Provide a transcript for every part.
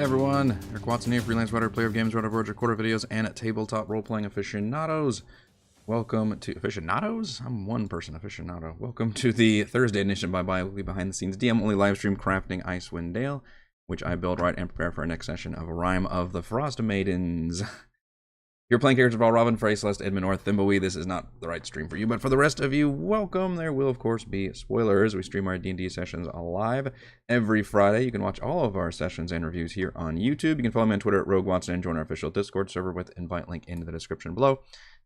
Everyone, Eric Watson here, freelance writer, player of games, writer of words, recorder videos, and tabletop role-playing aficionados. Welcome to aficionados? I'm one person aficionado. Welcome to the Thursday edition by bi-weekly behind-the-scenes DM-only livestream crafting Icewind Dale, which I build, write, and prepare for our next session of Rime of the Frostmaidens. You're playing characters of all Robin, Frey, Celeste, Edmund, or Thimblewee. This is not the right stream for you, but for the rest of you, welcome. There will, of course, be spoilers. We stream our D&D sessions live every Friday. You can watch all of our sessions and reviews here on YouTube. You can follow me on Twitter at Rogue Watson and join our official Discord server with invite link in the description below.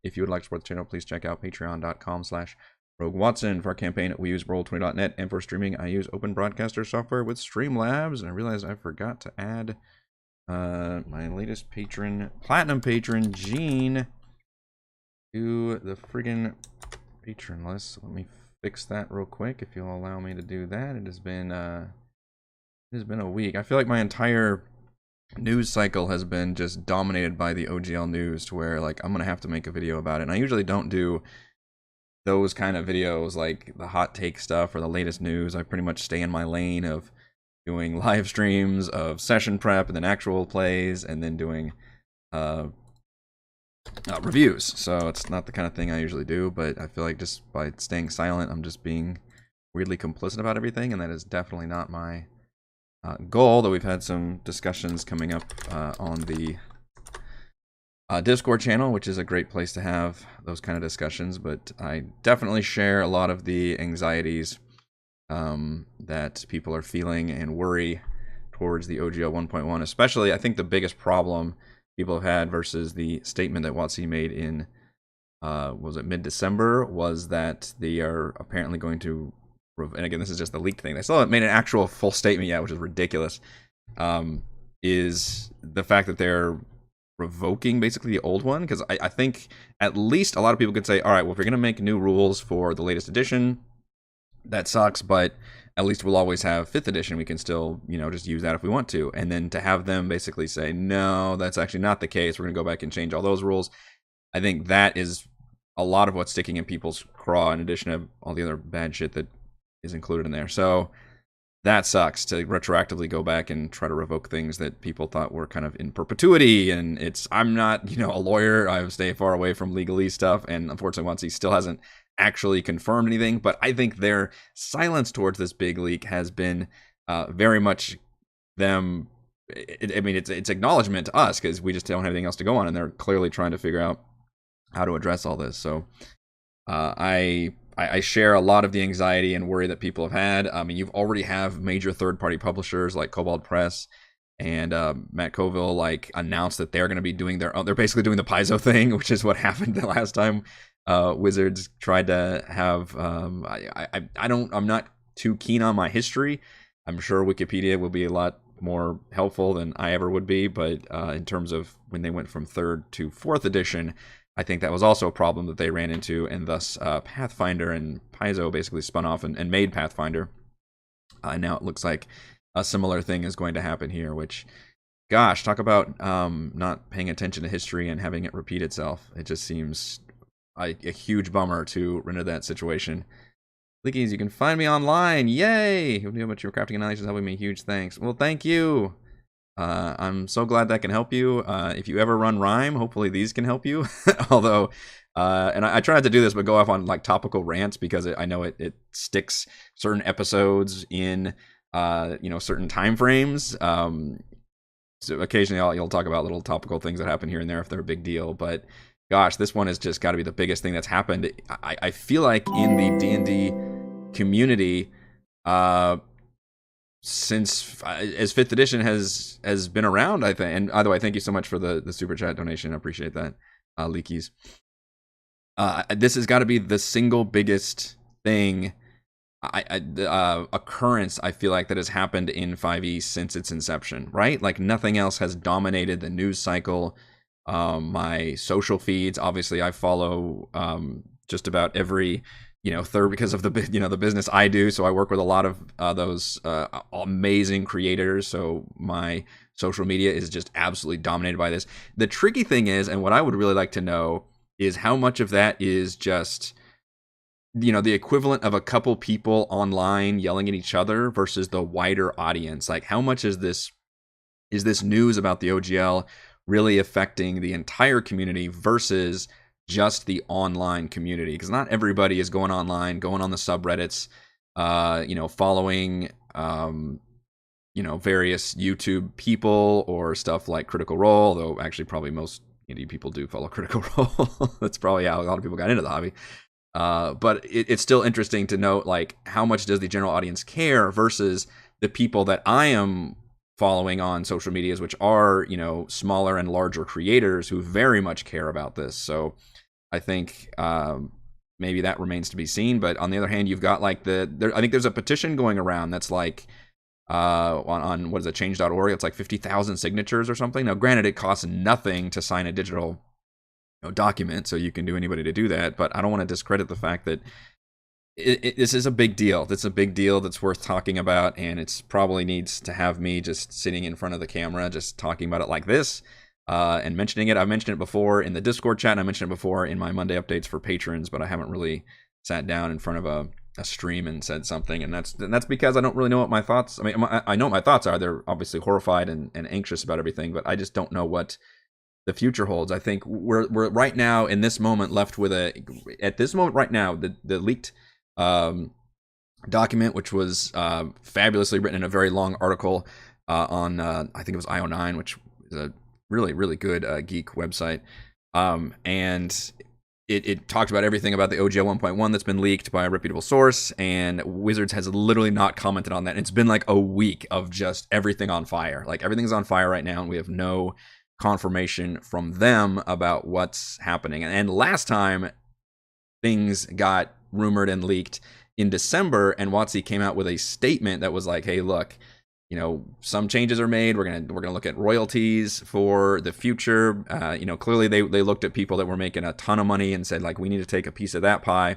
If you would like to support the channel, please check out patreon.com/Rogue Watson. For our campaign, we use Roll20.net, and for streaming, I use Open Broadcaster software with Streamlabs. And I realized I forgot to add my latest patron, platinum patron, Gene, to the friggin' patron list. Let me fix that real quick, if you'll allow me to do that. It has been a week. I feel like my entire news cycle has been just dominated by the OGL news, to where like I'm gonna have to make a video about it. And I usually don't do those kind of videos, like the hot take stuff or the latest news. I pretty much stay in my lane of doing live streams of session prep and then actual plays, and then doing reviews. So it's not the kind of thing I usually do, but I feel like just by staying silent, I'm just being weirdly complicit about everything, and that is definitely not my goal. Though we've had some discussions coming up on the Discord channel, which is a great place to have those kind of discussions, but I definitely share a lot of the anxieties that people are feeling and worry towards the OGL 1.1. Especially, I think the biggest problem people have had versus the statement that WotC made in was it mid-December, was that they are apparently going to, and again, this is just the leaked thing, they still haven't made an actual full statement yet, which is ridiculous, is the fact that they're revoking basically the old one. Because I think at least a lot of people could say, all right, well, if you're going to make new rules for the latest edition, that sucks, but at least we'll always have 5th edition. We can still, just use that if we want to. And then to have them basically say, no, that's actually not the case, we're going to go back and change all those rules. I think that is a lot of what's sticking in people's craw, in addition to all the other bad shit that is included in there. So that sucks, to retroactively go back and try to revoke things that people thought were kind of in perpetuity. And I'm not, a lawyer. I stay far away from legalese stuff. And unfortunately, once he still hasn't actually confirmed anything, but I think their silence towards this big leak has been very much them. It's acknowledgement to us, because we just don't have anything else to go on, and they're clearly trying to figure out how to address all this. So I share a lot of the anxiety and worry that people have had. I mean, you've already have major third-party publishers like Cobalt Press and Matt Colville announced that they're going to be doing their own. They're basically doing the Paizo thing, which is what happened the last time Wizards tried to have. I'm not too keen on my history. I'm sure Wikipedia will be a lot more helpful than I ever would be, but in terms of when they went from 3rd to 4th edition, I think that was also a problem that they ran into, and thus Pathfinder and Paizo basically spun off and made Pathfinder. And now it looks like a similar thing is going to happen here, which, gosh, talk about not paying attention to history and having it repeat itself. It just seems a huge bummer to run into that situation. Leakies, you can find me online. Yay! Who knew about your crafting analysis helping me? Huge thanks. Well, thank you. I'm so glad that can help you. If you ever run Rime, hopefully these can help you. Although, and I try not to do this, but go off on topical rants, because I know it sticks certain episodes in certain time frames. So occasionally you'll talk about little topical things that happen here and there if they're a big deal. But gosh, this one has just got to be the biggest thing that's happened. I feel like in the D&D community, since as 5th edition has been around, I think. And by the way, thank you so much for the super chat donation. I appreciate that, Leakies. This has got to be the single biggest thing, occurrence, I feel like, that has happened in 5e since its inception, right? Like nothing else has dominated the news cycle. My social feeds, obviously I follow just about every third, because of the the business I do. So I work with a lot of those amazing creators. So my social media is just absolutely dominated by this. The tricky thing is, and what I would really like to know, is how much of that is just the equivalent of a couple people online yelling at each other versus the wider audience. Like, how much is this is this news about the OGL really affecting the entire community versus just the online community? Because not everybody is going online, going on the subreddits, following, various YouTube people or stuff like Critical Role, though actually probably most indie people do follow Critical Role. That's probably how a lot of people got into the hobby. But it's still interesting to note, like, how much does the general audience care versus the people that I am following on social medias, which are, smaller and larger creators who very much care about this. So I think maybe that remains to be seen. But on the other hand, you've got like I think there's a petition going around that's like on what is it, change.org. It's like 50,000 signatures or something. Now, granted, it costs nothing to sign a digital document, so you can do anybody to do that. But I don't want to discredit the fact that this is a big deal. That's a big deal that's worth talking about, and it's probably needs to have me just sitting in front of the camera, just talking about it like this, and mentioning it. I've mentioned it before in the Discord chat, and I mentioned it before in my Monday updates for patrons, but I haven't really sat down in front of a stream and said something, and that's because I don't really know what my thoughts. I mean, I know what my thoughts are. They're obviously horrified and anxious about everything, but I just don't know what the future holds. I think we're right now in this moment left with at this moment right now, the leaked document, which was fabulously written in a very long article on I think it was IO9, which is a really, really good geek website, and it talked about everything about the OGL 1.1 that's been leaked by a reputable source, and Wizards has literally not commented on that. It's been like a week of just everything on fire. Like, everything's on fire right now, and we have no confirmation from them about what's happening. And last time things got rumored and leaked in December, and WotC came out with a statement that was like, hey, look, some changes are made. We're gonna look at royalties for the future. Clearly they looked at people that were making a ton of money and said, like, we need to take a piece of that pie,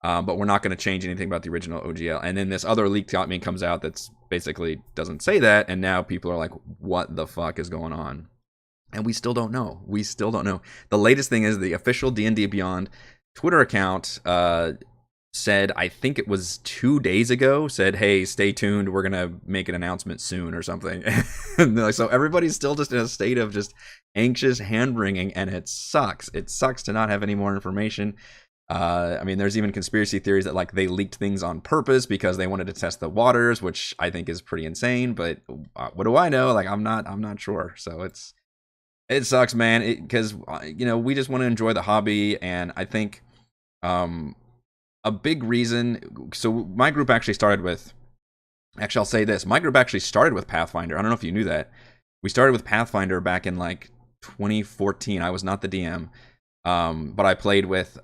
but we're not going to change anything about the original OGL. And then this other leaked document comes out that's basically doesn't say that, and now people are like, what the fuck is going on? And we still don't know. The latest thing is the official D&D Beyond Twitter account said, I think it was 2 days ago, said, hey, stay tuned, we're gonna make an announcement soon or something. So everybody's still just in a state of just anxious hand-wringing, and it sucks to not have any more information. I mean, there's even conspiracy theories that, like, they leaked things on purpose because they wanted to test the waters, which I think is pretty insane, but what do I know? Like, I'm not sure. So it sucks, man, because we just want to enjoy the hobby. And I think a big reason, so my group actually started with, I'll say this, my group actually started with Pathfinder. I don't know if you knew that. We started with Pathfinder back in like 2014. I was not the DM, but I played with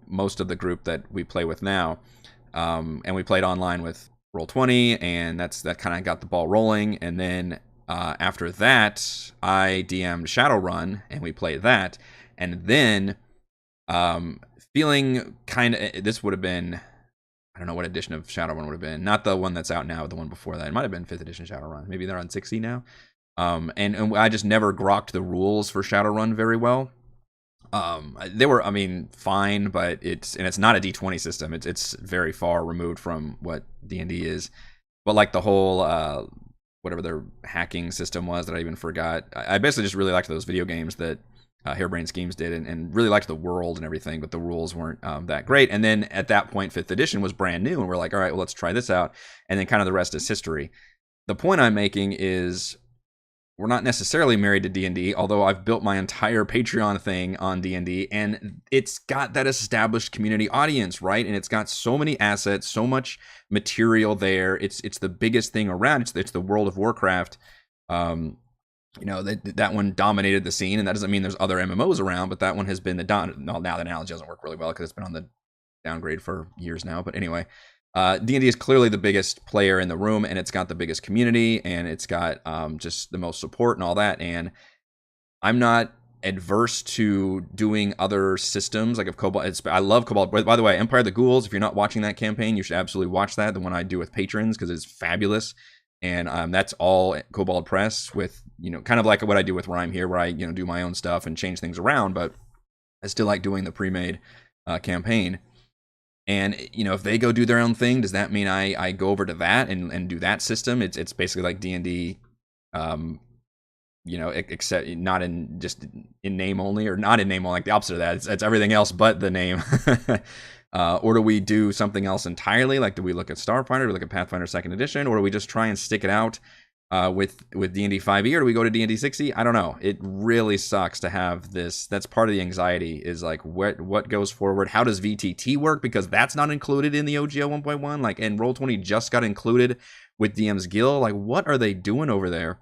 most of the group that we play with now, and we played online with Roll20, and that kind of got the ball rolling. And then after that, I DM'd Shadowrun, and we played that. And then feeling kind of, this would have been, I don't know what edition of Shadowrun would have been. Not the one that's out now, the one before that. It might have been 5th edition Shadowrun. Maybe they're on 60 now. And I just never grokked the rules for Shadowrun very well. They were, I mean, fine, but it's not a D20 system. It's very far removed from what D&D is. But like the whole whatever their hacking system was that I even forgot. I basically just really liked those video games that Harebrained Schemes did, and really liked the world and everything, but the rules weren't that great. And then at that point, 5th edition was brand new, and we're like, all right, well, let's try this out. And then kind of the rest is history. The point I'm making is we're not necessarily married to D&D, although I've built my entire Patreon thing on D&D, and it's got that established community audience, right? And it's got so many assets, so much material there. It's the biggest thing around. It's the World of Warcraft. That one dominated the scene, and that doesn't mean there's other MMOs around, but that one has been now the analogy doesn't work really well because it's been on the downgrade for years now. But anyway, D&D is clearly the biggest player in the room, and it's got the biggest community, and it's got just the most support and all that. And I'm not adverse to doing other systems like of Cobalt. I love Cobalt. By the way, Empire of the Ghouls, if you're not watching that campaign, you should absolutely watch that, the one I do with patrons, because it's fabulous. And that's all Kobold Press with, kind of like what I do with Rime here, where I, do my own stuff and change things around, but I still like doing the pre-made campaign. And, if they go do their own thing, does that mean I go over to that and do that system? It's basically like D&D except not in just in name only, or not in name only, like the opposite of that. It's everything else but the name. Or do we do something else entirely? Like, do we look at Starfinder, do we look at Pathfinder Second Edition, or do we just try and stick it out with D&D 5e, or do we go to D&D 6e? I don't know. It really sucks to have this. That's part of the anxiety, is like what goes forward. How does VTT work? Because that's not included in the OGL 1.1. Like, and Roll20 just got included with DM's Guild. Like, what are they doing over there?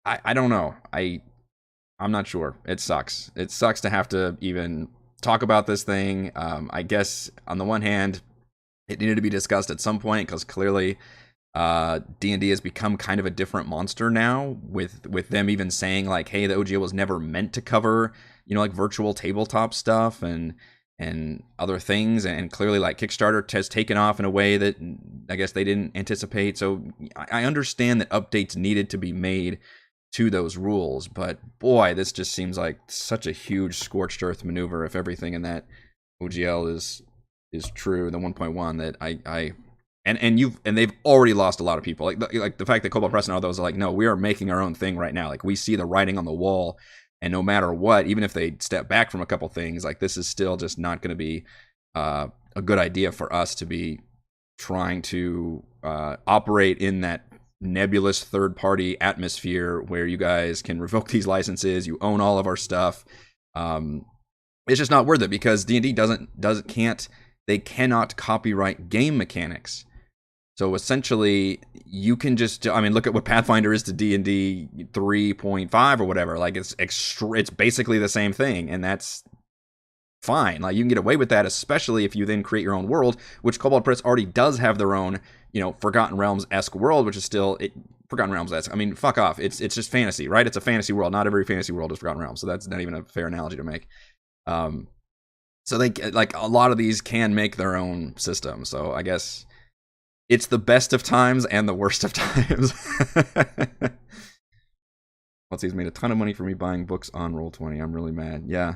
I don't know. I'm not sure. It sucks. It sucks to have to even talk about this thing. I guess on the one hand, it needed to be discussed at some point, because clearly D&D has become kind of a different monster now, with them even saying like, hey, the OGL was never meant to cover, like virtual tabletop stuff and other things, and clearly like Kickstarter has taken off in a way that I guess they didn't anticipate. So I understand that updates needed to be made to those rules, but boy, this just seems like such a huge scorched earth maneuver if everything in that OGL is true, the 1.1, that and they've already lost a lot of people. Like the fact that Cobalt Press and all those are like, no, we are making our own thing right now. Like, we see the writing on the wall, and no matter what, even if they step back from a couple things, like, this is still just not going to be a good idea for us to be trying to operate in that nebulous third-party atmosphere where you guys can revoke these licenses, you own all of our stuff. It's just not worth it, because D&D they cannot copyright game mechanics. So essentially, you can just, look at what Pathfinder is to D&D 3.5 or whatever. Like, it's basically the same thing, and that's fine. Like, you can get away with that, especially if you then create your own world, which Cobalt Press already does have their own, Forgotten Realms-esque world, which is still Forgotten Realms-esque. Fuck off. It's just fantasy, right? It's a fantasy world. Not every fantasy world is Forgotten Realms, so that's not even a fair analogy to make. So they, like, a lot of these can make their own system. So I guess it's the best of times and the worst of times. Let's see, he's made a ton of money for me buying books on Roll20. I'm really mad. Yeah,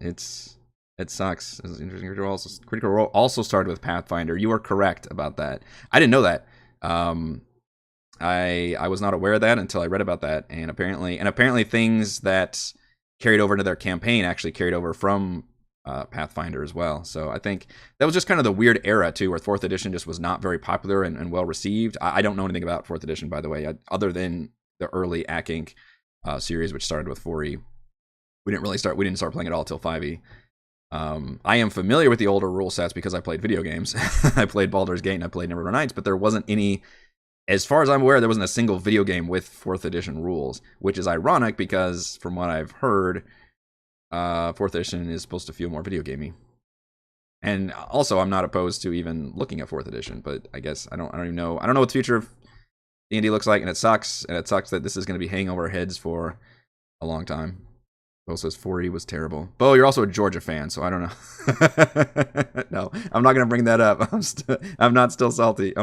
it sucks. It's interesting. Critical Role also started with Pathfinder. You are correct about that. I didn't know that. I was not aware of that until I read about that, and apparently things that carried over into their campaign actually carried over from Pathfinder as well. So I think that was just kind of the weird era too, where 4th edition just was not very popular and well received. I don't know anything about 4th edition, by the way, other than the early Ack Inc. Series, which started with 4e. We didn't start playing it all till 5e. I am familiar with the older rule sets because I played video games. I played Baldur's Gate and I played Neverwinter Nights, but there wasn't any, as far as I'm aware, there wasn't a single video game with 4th edition rules, which is ironic because from what I've heard, 4th edition is supposed to feel more video gamey. And also, I'm not opposed to even looking at 4th edition, but I guess I don't even know. I don't know what the future of D&D looks like, and it sucks. And it sucks that this is going to be hanging over our heads for a long time. Bo says 4E was terrible. Bo, you're also a Georgia fan, so I don't know. No, I'm not going to bring that up. I'm not still salty.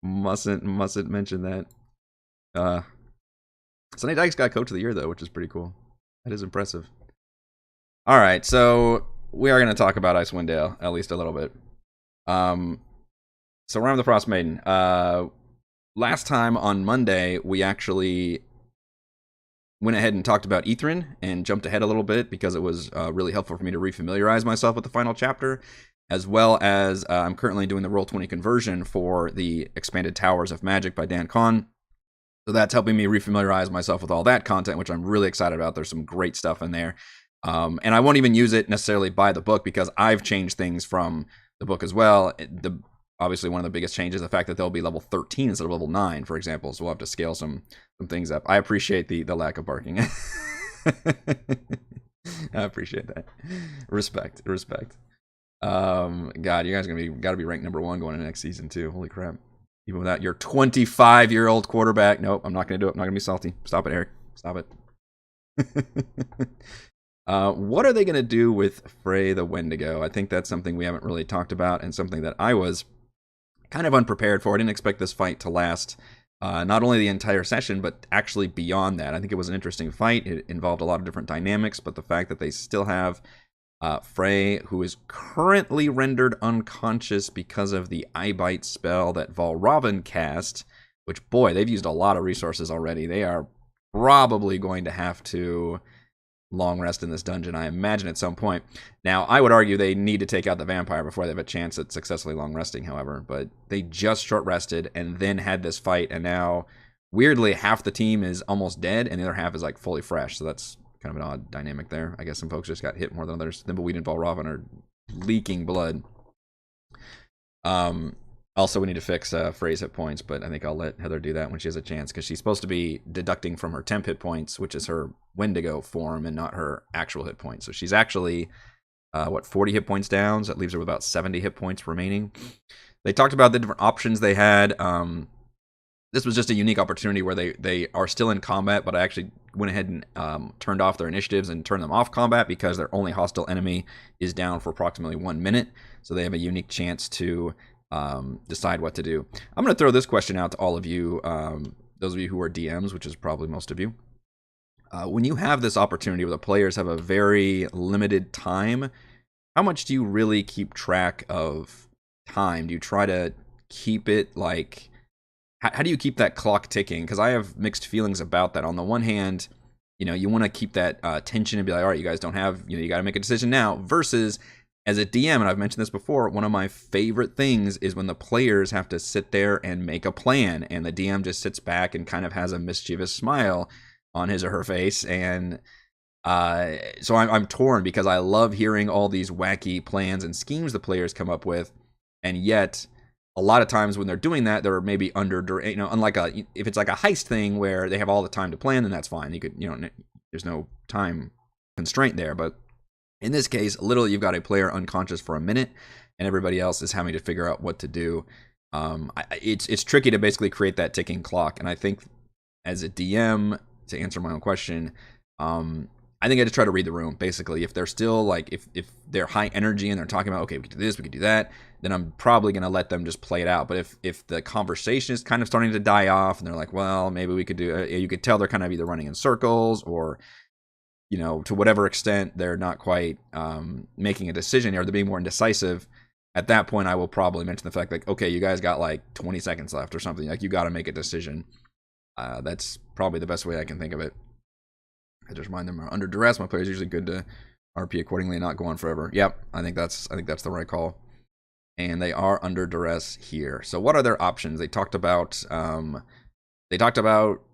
Mustn't mention that. Sonny Dykes got Coach of the Year, though, which is pretty cool. That is impressive. All right, so we are going to talk about Icewind Dale, at least a little bit. So Rime the Frostmaiden. Last time on Monday, we actually went ahead and talked about Ithrin and jumped ahead a little bit because it was really helpful for me to refamiliarize myself with the final chapter, as well as I'm currently doing the Roll20 conversion for the Expanded Towers of Magic by Dan Kahn. So that's helping me refamiliarize myself with all that content, which I'm really excited about. There's some great stuff in there. And I won't even use it necessarily by the book because I've changed things from the book as well. Obviously, one of the biggest changes is the fact that they'll be level 13 instead of level 9, for example. So we'll have to scale some things up. I appreciate the lack of barking. I appreciate that. Respect. God, you guys are got to be ranked number 1 going into next season too. Holy crap. Even without your 25-year-old quarterback. Nope, I'm not going to do it. I'm not going to be salty. Stop it, Eric. Stop it. What are they going to do with Frey the Wendigo? I think that's something we haven't really talked about, and something that I was kind of unprepared for. I didn't expect this fight to last not only the entire session, but actually beyond that. I think it was an interesting fight. It involved a lot of different dynamics, but the fact that they still have Frey, who is currently rendered unconscious because of the eye bite spell that Valravn cast, which, boy, they've used a lot of resources already. They are probably going to have to long rest in this dungeon, I imagine, at some point. Now, I would argue they need to take out the vampire before they have a chance at successfully long resting, however, but they just short rested and then had this fight, and now, weirdly, half the team is almost dead and the other half is like fully fresh, so that's kind of an odd dynamic there. I guess some folks just got hit more than others. Thimbleweed and Valravn are leaking blood. Also, we need to fix Frey's hit points, but I think I'll let Heather do that when she has a chance, because she's supposed to be deducting from her temp hit points, which is her Wendigo form, and not her actual hit points. So she's actually, 40 hit points down, so that leaves her with about 70 hit points remaining. They talked about the different options they had. This was just a unique opportunity where they are still in combat, but I actually went ahead and turned off their initiatives and turned them off combat because their only hostile enemy is down for approximately 1 minute. So they have a unique chance to decide what to do. I'm going to throw this question out to all of you, those of you who are DMs, which is probably most of you. When you have this opportunity where the players have a very limited time, how much do you really keep track of time? Do you try to keep it like... How do you keep that clock ticking? Because I have mixed feelings about that. On the one hand, you want to keep that tension and be like, all right, you guys don't have, you got to make a decision now, versus... As a DM, and I've mentioned this before, one of my favorite things is when the players have to sit there and make a plan, and the DM just sits back and kind of has a mischievous smile on his or her face. And so I'm torn, because I love hearing all these wacky plans and schemes the players come up with, and yet a lot of times when they're doing that, they're maybe under, unlike if it's like a heist thing where they have all the time to plan, then that's fine. You could, there's no time constraint there, but in this case, literally, you've got a player unconscious for a minute, and everybody else is having to figure out what to do. It's tricky to basically create that ticking clock, and I think as a DM, to answer my own question, I think I just try to read the room. Basically, if they're still like, if they're high energy and they're talking about, okay, we could do this, we could do that, then I'm probably going to let them just play it out. But if the conversation is kind of starting to die off, and they're like, well, maybe we could do, you could tell they're kind of either running in circles or, to whatever extent they're not quite making a decision, or they're being more indecisive, at that point I will probably mention the fact like, okay, you guys got like 20 seconds left or something. Like, you got to make a decision. That's probably the best way I can think of it. I just remind them, are under duress. My players usually good to RP accordingly and not go on forever. Yep, I think that's the right call. And they are under duress here. So what are their options? They talked about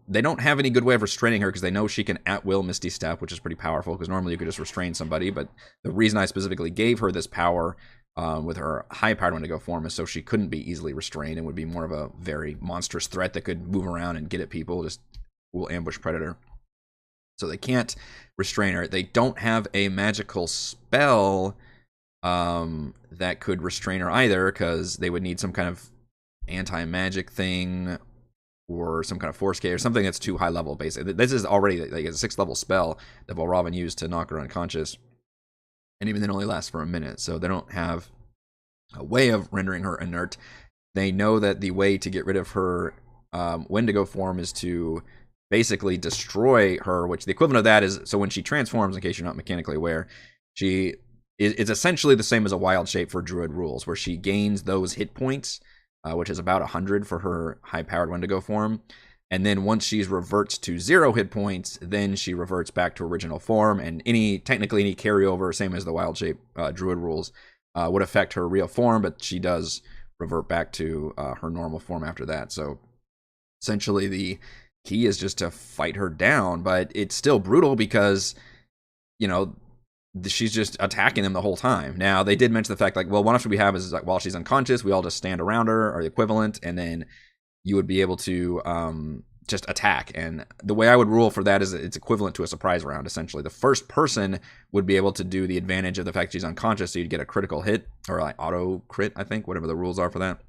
they don't have any good way of restraining her, because they know she can at will Misty Step, which is pretty powerful, because normally you could just restrain somebody. But the reason I specifically gave her this power with her high-powered Wendigo form is so she couldn't be easily restrained and would be more of a very monstrous threat that could move around and get at people, just will ambush predator. So they can't restrain her. They don't have a magical spell that could restrain her either, because they would need some kind of anti-magic thing or some kind of force K or something that's too high level. Basically, this is already like a 6th level spell that Valravn used to knock her unconscious, and even then only lasts for a minute. So they don't have a way of rendering her inert. They know that the way to get rid of her Wendigo form is to basically destroy her, which the equivalent of that is, so when she transforms, in case you're not mechanically aware, it's essentially the same as a wild shape for Druid rules, where she gains those hit points, which is about 100 for her high-powered Wendigo form. And then once she reverts to 0 hit points, then she reverts back to original form. And technically any carryover, same as the wild shape Druid rules, would affect her real form, but she does revert back to her normal form after that. So essentially the key is just to fight her down, but it's still brutal because, she's just attacking them the whole time. Now, they did mention the fact, like, well, one option we have is like, while she's unconscious, we all just stand around her, or the equivalent, and then you would be able to just attack. And the way I would rule for that is it's equivalent to a surprise round, essentially. The first person would be able to do the advantage of the fact she's unconscious, so you'd get a critical hit, or like auto crit, I think, whatever the rules are for that.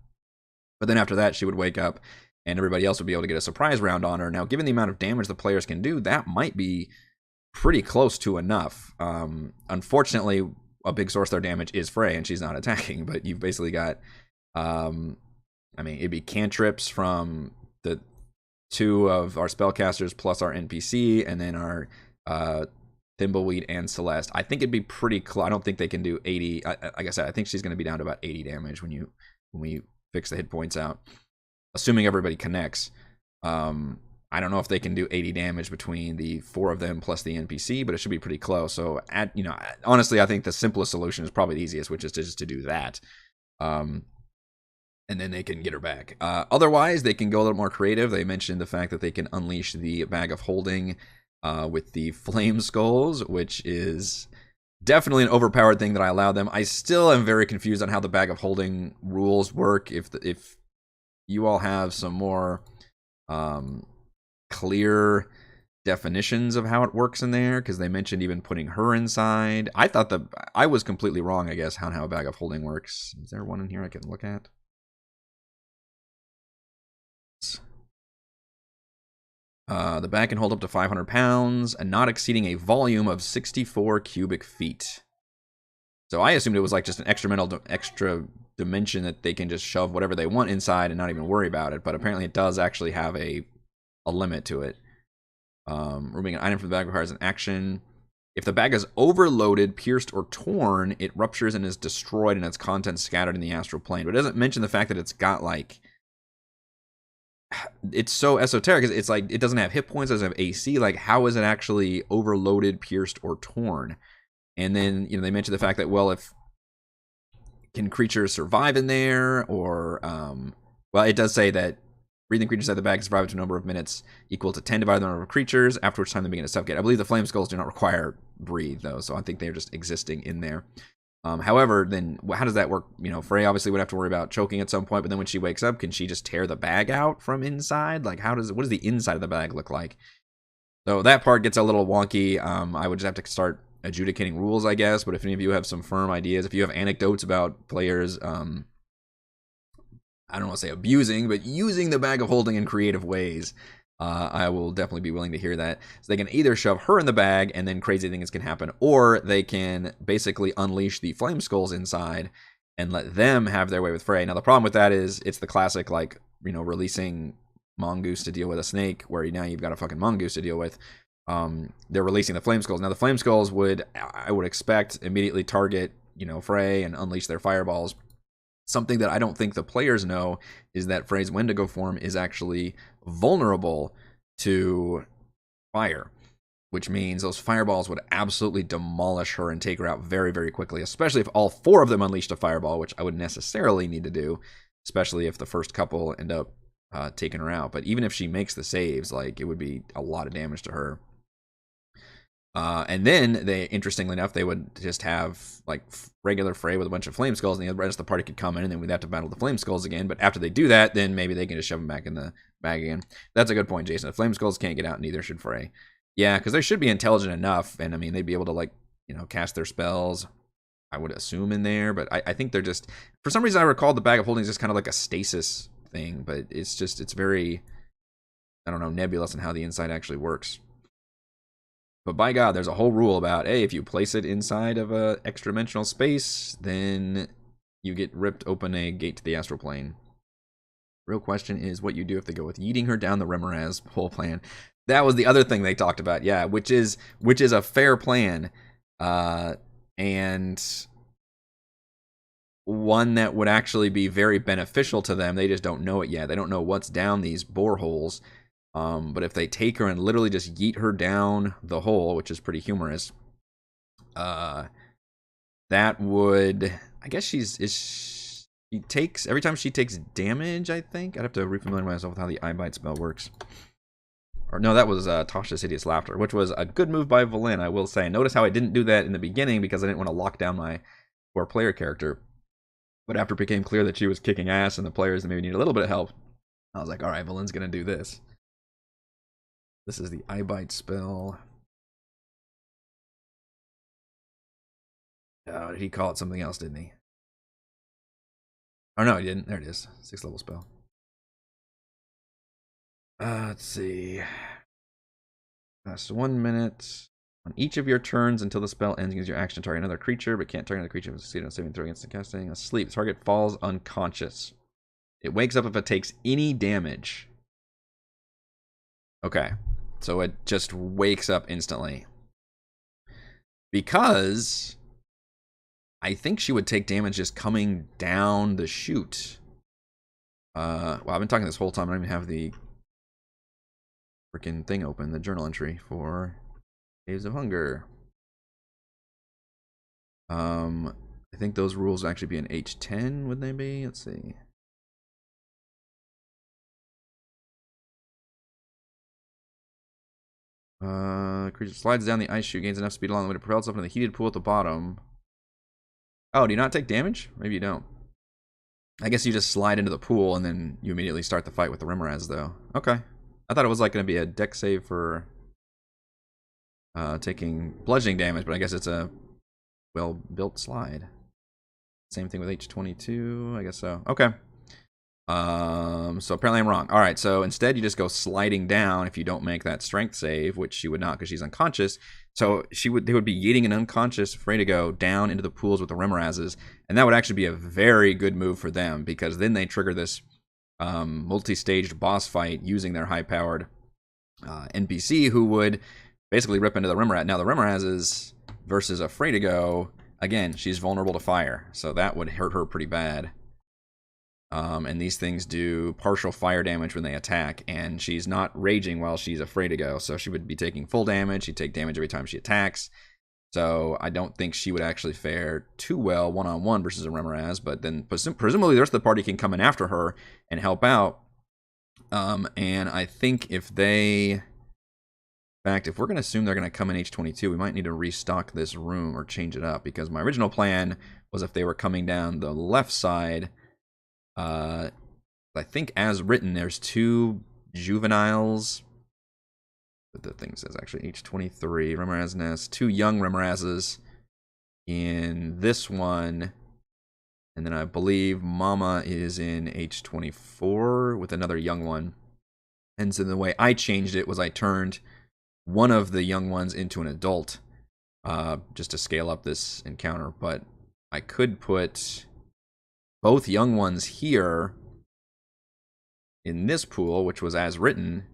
But then after that, she would wake up, and everybody else would be able to get a surprise round on her. Now, given the amount of damage the players can do, that might be pretty close to enough. Unfortunately, a big source of their damage is Frey, and she's not attacking, but you've basically got, it'd be cantrips from the 2 of our spellcasters plus our NPC, and then our Thimbleweed and Celeste. I think it'd be pretty close. I don't think they can do 80. Like I said, I think she's going to be down to about 80 damage when we fix the hit points out. assuming everybody connects. I don't know if they can do 80 damage between the 4 of them plus the NPC, but it should be pretty close. So, honestly, I think the simplest solution is probably the easiest, which is just to do that. And then they can get her back. Otherwise, they can go a little more creative. They mentioned the fact that they can unleash the Bag of Holding with the Flame Skulls, which is definitely an overpowered thing that I allow them. I still am very confused on how the Bag of Holding rules work. If you all have some more clear definitions of how it works in there, because they mentioned even putting her inside. I was completely wrong, I guess, on how a Bag of Holding works. Is there one in here I can look at? The bag can hold up to 500 pounds and not exceeding a volume of 64 cubic feet. So I assumed it was like just an extra dimension that they can just shove whatever they want inside and not even worry about it. But apparently it does actually have a limit to it. Removing an item from the bag requires an action. If the bag is overloaded, pierced, or torn, it ruptures and is destroyed and its contents scattered in the astral plane. But it doesn't mention the fact that it's got like... It's so esoteric. It's like it doesn't have hit points, doesn't have AC. Like, how is it actually overloaded, pierced, or torn? And then, they mentioned the fact that, well, if can creatures survive in there, or well, it does say that breathing creatures inside the bag can survive to a number of minutes equal to 10 divided by the number of creatures, after which time they begin to suffocate. I believe the flame skulls do not require breathe, though, so I think they're just existing in there. However, then how does that work? Frey obviously would have to worry about choking at some point, but then when she wakes up, can she just tear the bag out from inside? Like, what does the inside of the bag look like? So that part gets a little wonky. I would just have to start adjudicating rules, I guess. But if any of you have some firm ideas, if you have anecdotes about players, I don't want to say abusing, but using the Bag of Holding in creative ways, I will definitely be willing to hear that. So they can either shove her in the bag and then crazy things can happen, or they can basically unleash the Flame Skulls inside and let them have their way with Frey. Now, the problem with that is it's the classic, like, releasing Mongoose to deal with a snake, where now you've got a fucking Mongoose to deal with. They're releasing the Flame Skulls. Now, the Flame Skulls I would expect, immediately target, Frey and unleash their fireballs. Something that I don't think the players know is that Frey's Wendigo form is actually vulnerable to fire, which means those fireballs would absolutely demolish her and take her out very, very quickly, especially if all 4 of them unleashed a fireball, which I would necessarily need to do, especially if the first couple end up taking her out. But even if she makes the saves, like, it would be a lot of damage to her. And then interestingly enough, they would just have like regular Frey with a bunch of Flame Skulls, and the rest of the party could come in, and then we'd have to battle the Flame Skulls again. But after they do that, then maybe they can just shove them back in the bag again. That's a good point, Jason. The Flame Skulls can't get out, neither should Frey. Yeah, because they should be intelligent enough, and I mean, they'd be able to, like, cast their spells, I would assume, in there. But I think they're just, for some reason, I recall the Bag of Holding is just kind of like a stasis thing, but it's very, I don't know, nebulous in how the inside actually works. But by God, there's a whole rule about, hey, if you place it inside of a extra-dimensional space, then you get ripped open a gate to the astral plane. Real question is what you do if they go with yeeting her down the Remoraz whole plan. That was the other thing they talked about, yeah, which is a fair plan, and one that would actually be very beneficial to them. They just don't know it yet. They don't know what's down these boreholes. But if they take her and literally just yeet her down the hole, which is pretty humorous, that would, I guess she takes, every time she takes damage, I think. I'd have to refamiliarize myself with how the eye bite spell works. Or no, that was Tasha's Hideous Laughter, which was a good move by Valen, I will say. Notice how I didn't do that in the beginning because I didn't want to lock down my core player character. But after it became clear that she was kicking ass and the players maybe need a little bit of help, I was like, all right, Valen's going to do this. This is the eye bite spell. Did he call it something else, didn't he? Oh, no, he didn't. There it is. 6th level spell. Let's see. Lasts 1 minute. On each of your turns until the spell ends, use your action to target another creature, but can't target another creature if it's succeeded on saving throw against the casting. Asleep. The target falls unconscious. It wakes up if it takes any damage. Okay. So it just wakes up instantly. Because I think she would take damage just coming down the chute. Well, I've been talking this whole time. I don't even have the freaking thing open, the journal entry for Caves of Hunger. I think those rules will actually be in H10, would they be? Let's see. Creature slides down the ice chute, gains enough speed along the way to propel itself into the heated pool at the bottom. Oh, do you not take damage? Maybe you don't. I guess you just slide into the pool and then you immediately start the fight with the Rimmeraz, though. Okay. I thought it was like going to be a deck save for taking bludgeoning damage, but I guess it's a well-built slide. Same thing with H22, I guess so. Okay. So apparently I'm wrong. All right, so instead you just go sliding down if you don't make that strength save, which she would not because she's unconscious. So they would be yeeting an unconscious Fratigo down into the pools with the Rimmerazes, and that would actually be a very good move for them because then they trigger this multi-staged boss fight using their high-powered NPC who would basically rip into the Rimmeraz. Now the Rimmerazes versus a Fratigo, again, she's vulnerable to fire, so that would hurt her pretty bad. And these things do partial fire damage when they attack, and she's not raging while she's afraid to go, so she would be taking full damage. She'd take damage every time she attacks, so I don't think she would actually fare too well one-on-one versus a Rimmeraz, but then presumably the rest of the party can come in after her and help out. And I think if they... In fact, if we're going to assume they're going to come in H22, we might need to restock this room or change it up, because my original plan was if they were coming down the left side... I think as written, there's 2 juveniles. What the thing says actually H23 Rimmeraz nest, 2 young Rimmerazes in this one, and then I believe Mama is in H24 with another young one. And so the way I changed it was I turned one of the young ones into an adult, just to scale up this encounter. But I could put both young ones here in this pool, which was as written,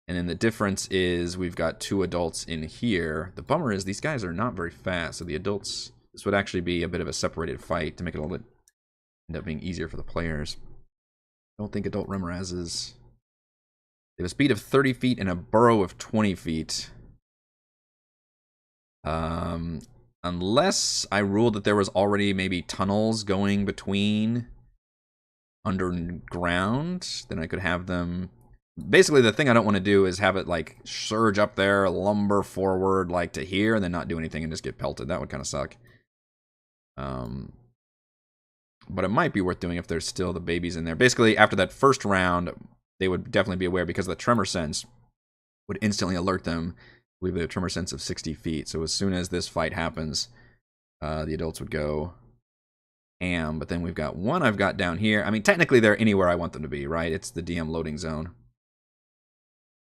and then the difference is we've got 2 adults in here. The bummer is these guys are not very fast, so the adults, this would actually be a bit of a separated fight to make it a little bit, end up being easier for the players. I don't think adult Rimmerazes, they have a speed of 30 feet and a burrow of 20 feet. Unless I ruled that there was already maybe tunnels going between underground, then I could have them... Basically, the thing I don't want to do is have it, like, surge up there, lumber forward, like, to here, and then not do anything and just get pelted. That would kind of suck. But it might be worth doing if there's still the babies in there. Basically, after that first round, they would definitely be aware because the tremor sense would instantly alert them. I believe they have a tremor sense of 60 feet. So as soon as this fight happens, the adults would go ham. But then we've got one I've got down here. I mean, technically they're anywhere I want them to be, right? It's the DM loading zone.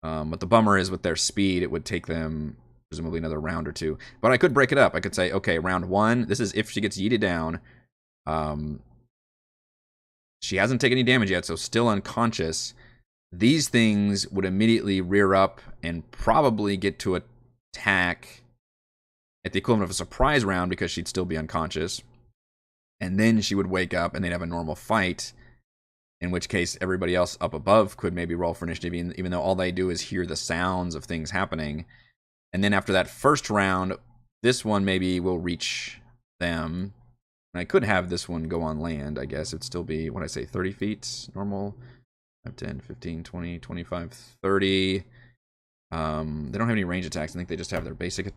But the bummer is with their speed, it would take them presumably another round or 2. But I could break it up. I could say, okay, round 1, this is if she gets yeeted down. She hasn't taken any damage yet, so still unconscious. These things would immediately rear up and probably get to attack at the equivalent of a surprise round because she'd still be unconscious. And then she would wake up and they'd have a normal fight, in which case everybody else up above could maybe roll for initiative, even though all they do is hear the sounds of things happening. And then after that first round, this one maybe will reach them. And I could have this one go on land, I guess. It'd still be, what I say, 30 feet normal. 10, 15, 20, 25, 30. They don't have any range attacks. I think they just have their basic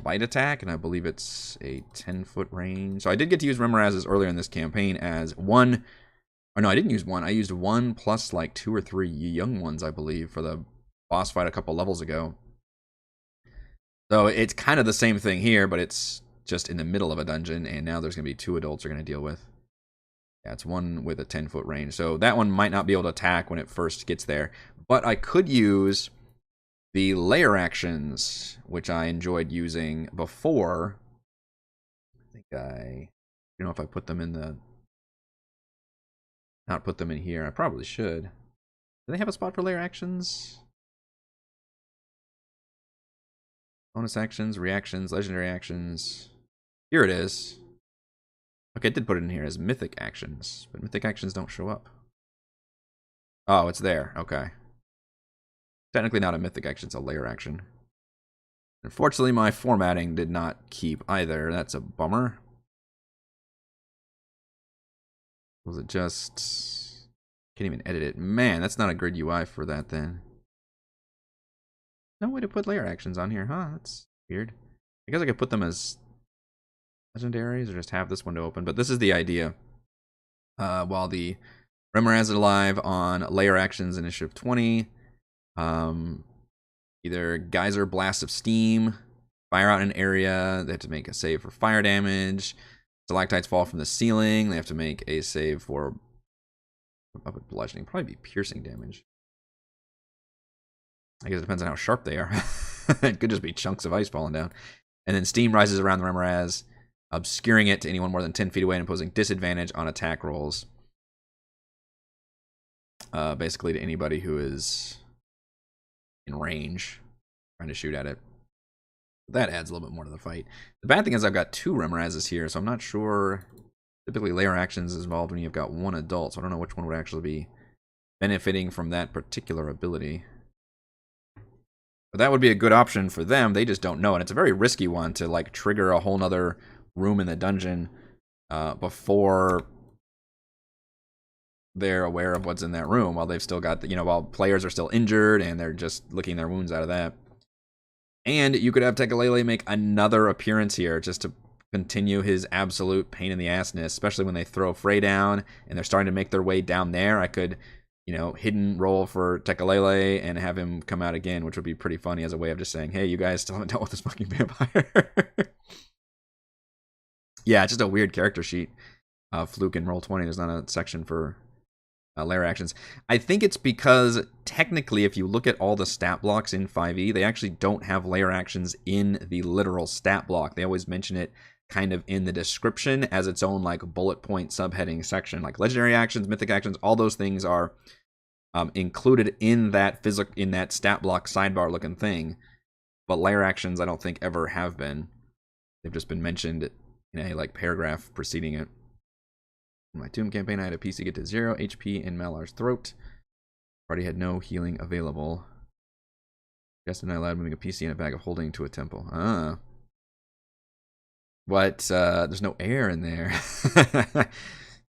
bite attack, and I believe it's a 10-foot range. So I did get to use Rimmerazes earlier in this campaign as 1... Or no, I didn't use 1. I used 1 plus like 2 or 3 young ones, I believe, for the boss fight a couple levels ago. So it's kind of the same thing here, but it's just in the middle of a dungeon, and now there's going to be 2 adults we're going to deal with. Yeah, it's 1 with a 10-foot range. So that one might not be able to attack when it first gets there. But I could use the layer actions, which I enjoyed using before. I think I don't know if I put them in the... Not put them in here. I probably should. Do they have a spot for layer actions? Bonus actions, reactions, legendary actions. Here it is. Okay, I did put it in here as mythic actions, but mythic actions don't show up. Oh, it's there. Okay. Technically not a mythic action, it's a layer action. Unfortunately, my formatting did not keep either. That's a bummer. Was it just... Can't even edit it. Man, that's not a good UI for that then. No way to put layer actions on here, huh? That's weird. I guess I could put them as legendaries or just have this window open, but this is the idea. While the Remorhaz is alive on layer actions initiative 20, either Geyser Blast of Steam, fire out an area, they have to make a save for fire damage, stalactites fall from the ceiling, they have to make a save for up with bludgeoning, probably be piercing damage. I guess it depends on how sharp they are. It could just be chunks of ice falling down. And then steam rises around the Remorhaz, obscuring it to anyone more than 10 feet away and imposing disadvantage on attack rolls. Basically to anybody who is in range, trying to shoot at it. That adds a little bit more to the fight. The bad thing is I've got 2 Remorhazes here, so I'm not sure. Typically layer actions is involved when you've got 1 adult, so I don't know which one would actually be benefiting from that particular ability. But that would be a good option for them. They just don't know it. It's a very risky one to like trigger a whole nother room in the dungeon before they're aware of what's in that room, while they've still got, while players are still injured and they're just licking their wounds out of that. And you could have Tekalele make another appearance here just to continue his absolute pain in the assness, especially when they throw Frey down and they're starting to make their way down there. I could, hidden roll for Tekalele and have him come out again, which would be pretty funny as a way of just saying, hey, you guys still haven't dealt with this fucking vampire. Yeah, it's just a weird character sheet. Fluke in Roll20, there's not a section for layer actions. I think it's because technically if you look at all the stat blocks in 5e, they actually don't have layer actions in the literal stat block. They always mention it kind of in the description as its own like bullet point subheading section. Like legendary actions, mythic actions, all those things are included in that stat block sidebar looking thing. But layer actions I don't think ever have been. They've just been mentioned in a like paragraph preceding it. In my Tomb campaign, I had a PC get to 0 HP in Malar's throat. Party had no healing available. Guess I'm not allowed moving a PC in a bag of holding to a temple. But there's no air in there. So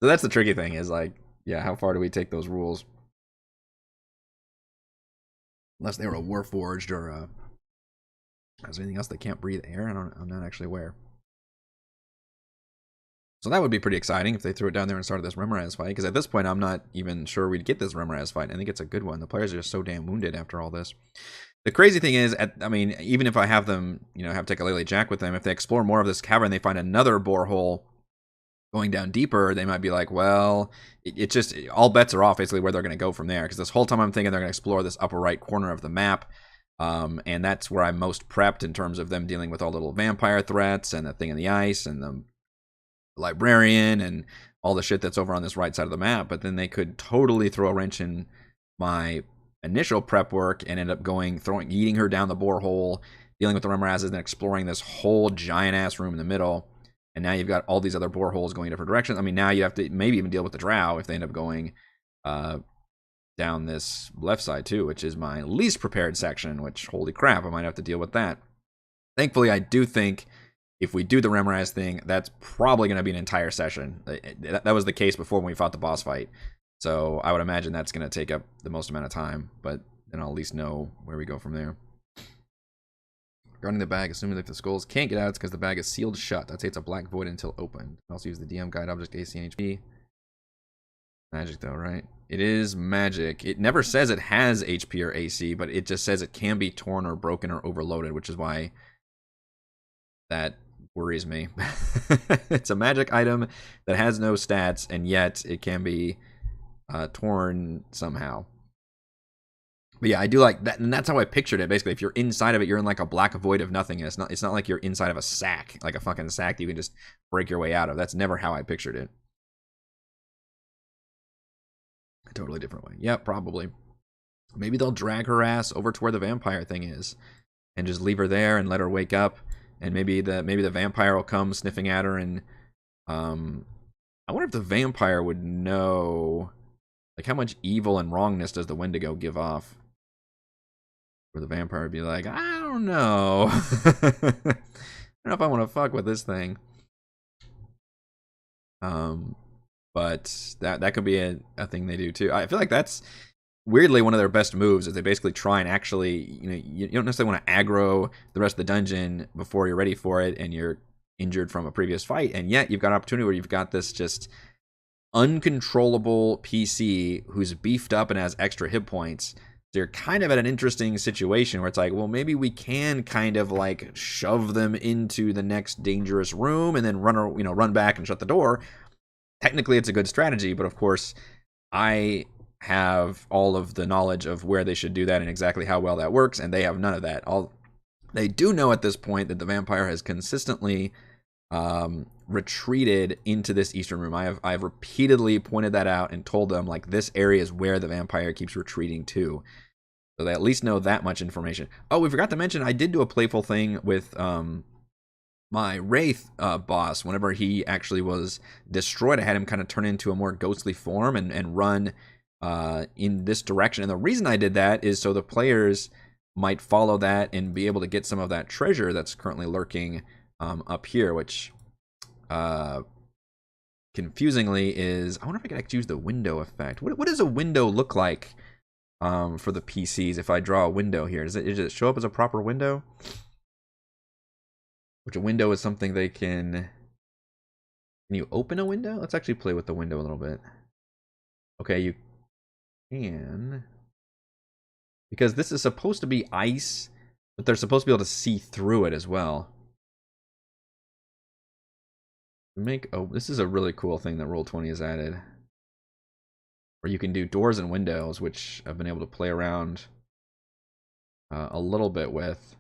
that's the tricky thing is like, yeah, how far do we take those rules? Unless they were a Warforged or is there anything else that can't breathe air? I'm not actually aware. So that would be pretty exciting if they threw it down there and started this Remorhaz fight. Because at this point, I'm not even sure we'd get this Remorhaz fight. I think it's a good one. The players are just so damn wounded after all this. The crazy thing is, even if I have them, have Tekalele Jack with them, if they explore more of this cavern, they find another borehole going down deeper, they might be like, well, it's just, all bets are off basically where they're going to go from there. Because this whole time I'm thinking they're going to explore this upper right corner of the map. And that's where I'm most prepped in terms of them dealing with all the little vampire threats and the thing in the ice and the librarian and all the shit that's over on this right side of the map. But then they could totally throw a wrench in my initial prep work and end up eating her down the borehole, dealing with the Remorhazes, and exploring this whole giant ass room in the middle. And now you've got all these other boreholes going in different directions. Now you have to maybe even deal with the drow if they end up going down this left side too, which is my least prepared section, which, holy crap, I might have to deal with that. Thankfully, I do think if we do the Remorhaz thing, that's probably going to be an entire session. That was the case before when we fought the boss fight. So I would imagine that's going to take up the most amount of time, but then I'll at least know where we go from there. Regarding the bag, assuming that the skulls can't get out, it's because the bag is sealed shut. That takes a black void until opened. Also use the DM guide object AC and HP. Magic though, right? It is magic. It never says it has HP or AC, but it just says it can be torn or broken or overloaded, which is why that worries me. It's a magic item that has no stats, and yet it can be torn somehow. But yeah, I do like that, and that's how I pictured it. Basically, if you're inside of it, you're in like a black void of nothingness. It's not like you're inside of a sack, like a fucking sack that you can just break your way out of. That's never how I pictured it. A totally different way. Yeah, probably. Maybe they'll drag her ass over to where the vampire thing is, and just leave her there and let her wake up. And maybe the vampire will come sniffing at her, and I wonder if the vampire would know Like, how much evil and wrongness does the Wendigo give off? Where the vampire would be like, I don't know. I don't know if I want to fuck with this thing. But that could be a thing they do too. I feel like that's weirdly one of their best moves is they basically try and actually, you don't necessarily want to aggro the rest of the dungeon before you're ready for it and you're injured from a previous fight, and yet you've got an opportunity where you've got this just uncontrollable PC who's beefed up and has extra hit points. So you're kind of at an interesting situation where it's like, well, maybe we can kind of like shove them into the next dangerous room and then run back and shut the door. Technically, it's a good strategy, but of course, I have all of the knowledge of where they should do that and exactly how well that works, and they have none of that. They do know at this point that the vampire has consistently retreated into this eastern room. I've repeatedly pointed that out and told them, like, this area is where the vampire keeps retreating to. So they at least know that much information. Oh, we forgot to mention, I did do a playful thing with my Wraith boss. Whenever he actually was destroyed, I had him kind of turn into a more ghostly form and run in this direction. And the reason I did that is so the players might follow that and be able to get some of that treasure that's currently lurking up here, which confusingly is, I wonder if I could actually use the window effect. What does a window look like for the PCs if I draw a window here? Does it show up as a proper window? Which a window is something they can you open a window? Let's actually play with the window a little bit. Okay, you can. Because this is supposed to be ice, but they're supposed to be able to see through it as well. This is a really cool thing that Roll20 has added. Where you can do doors and windows, which I've been able to play around a little bit with.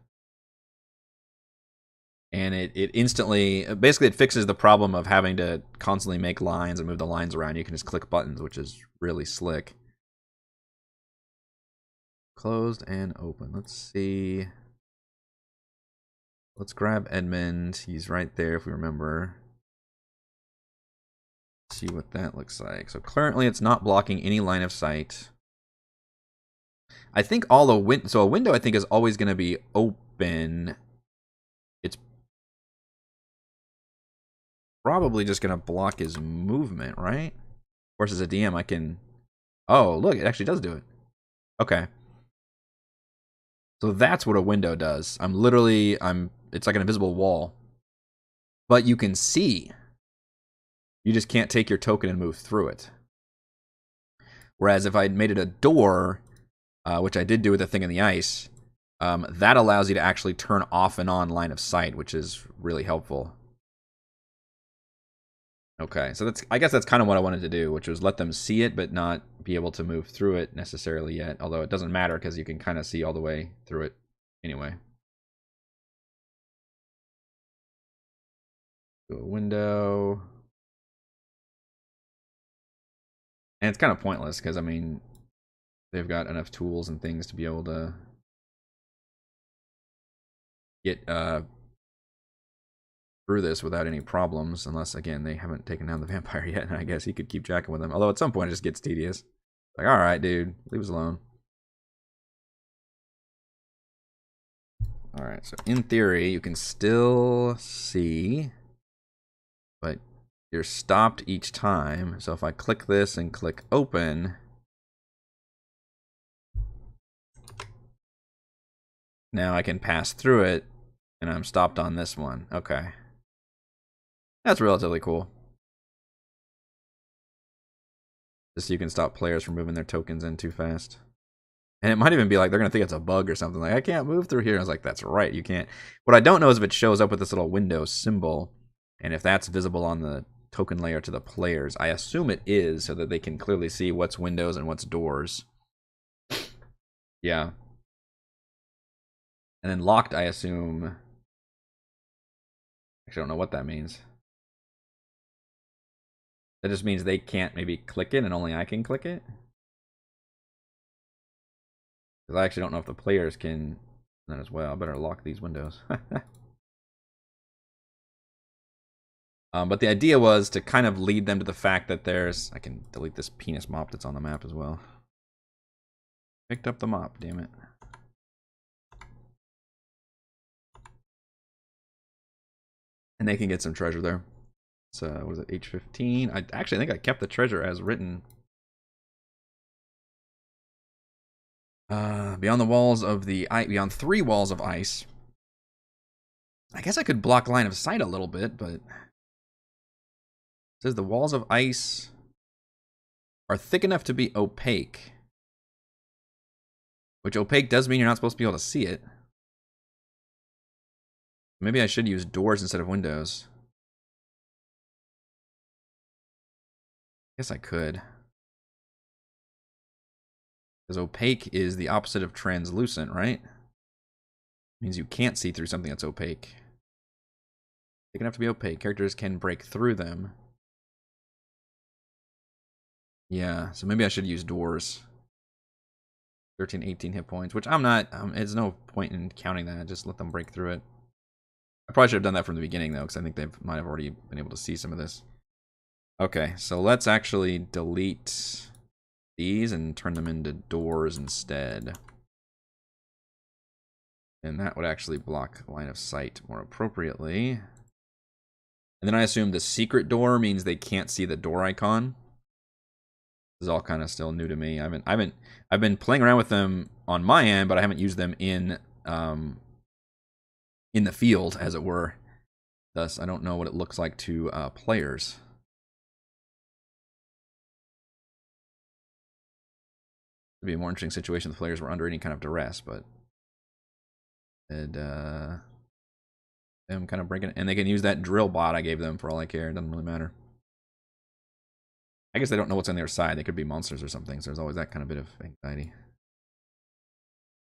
And it instantly, basically it fixes the problem of having to constantly make lines and move the lines around. You can just click buttons, which is really slick. Closed and open. Let's see. Let's grab Edmund. He's right there if we remember. Let's see what that looks like. So currently it's not blocking any line of sight. I think so a window I think is always going to be open. It's probably just going to block his movement, right? Of course, as a DM, I can... Oh, look, it actually does do it. Okay. So that's what a window does. It's like an invisible wall. But you can see. You just can't take your token and move through it. Whereas if I made it a door, which I did do with the thing in the ice, that allows you to actually turn off and on line of sight, which is really helpful. Okay, so I guess that's kind of what I wanted to do, which was let them see it, but not be able to move through it necessarily yet. Although it doesn't matter because you can kind of see all the way through it anyway. Do a window. And it's kind of pointless because, I mean, they've got enough tools and things to be able to get through this without any problems, unless, again, they haven't taken down the vampire yet, and I guess he could keep jacking with them. Although at some point it just gets tedious. Like, alright, dude, leave us alone. Alright, so in theory, you can still see, but you're stopped each time. So if I click this and click open, now I can pass through it, and I'm stopped on this one. Okay. That's relatively cool. Just so you can stop players from moving their tokens in too fast. And it might even be like they're going to think it's a bug or something. Like, I can't move through here. I was like, that's right, you can't. What I don't know is if it shows up with this little window symbol, and if that's visible on the token layer to the players. I assume it is, so that they can clearly see what's windows and what's doors. Yeah. And then locked, I assume... Actually, I don't know what that means. That just means they can't maybe click it and only I can click it? Because I actually don't know if the players can that as well. I better lock these windows. But the idea was to kind of lead them to the fact that there's... I can delete this penis mop that's on the map as well. Picked up the mop, damn it. And they can get some treasure there. So, what is it, H15? I actually think I kept the treasure as written. Beyond the walls of the... Beyond 3 walls of ice. I guess I could block line of sight a little bit, but... It says the walls of ice are thick enough to be opaque. Which opaque does mean you're not supposed to be able to see it. Maybe I should use doors instead of windows. Guess I could. Because opaque is the opposite of translucent, right? Means you can't see through something that's opaque. Thick enough to be opaque. Characters can break through them. Yeah, so maybe I should use doors. 13, 18 hit points, which I'm not... there's no point in counting that. Just let them break through it. I probably should have done that from the beginning, though, because I think they might have already been able to see some of this. Okay, so let's actually delete these and turn them into doors instead. And that would actually block line of sight more appropriately. And then I assume the secret door means they can't see the door icon. This is all kind of still new to me. I've been playing around with them on my end, but I haven't used them in the field, as it were. Thus, I don't know what it looks like to players. It'd be a more interesting situation if the players were under any kind of duress, but them kind of breaking it. And they can use that drill bot I gave them for all I care. It doesn't really matter. I guess they don't know what's on their side. They could be monsters or something, so there's always that kind of bit of anxiety.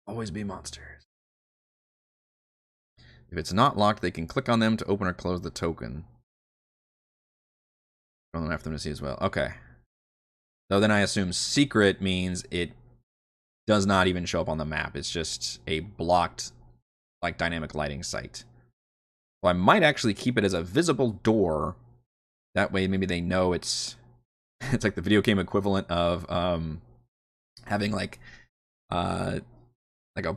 Always be monsters. If it's not locked, they can click on them to open or close the token. Throw them after them to see as well. Okay. So then I assume secret means it does not even show up on the map. It's just a blocked, like, dynamic lighting site. Well, I might actually keep it as a visible door. That way maybe they know it's like the video game equivalent of having like a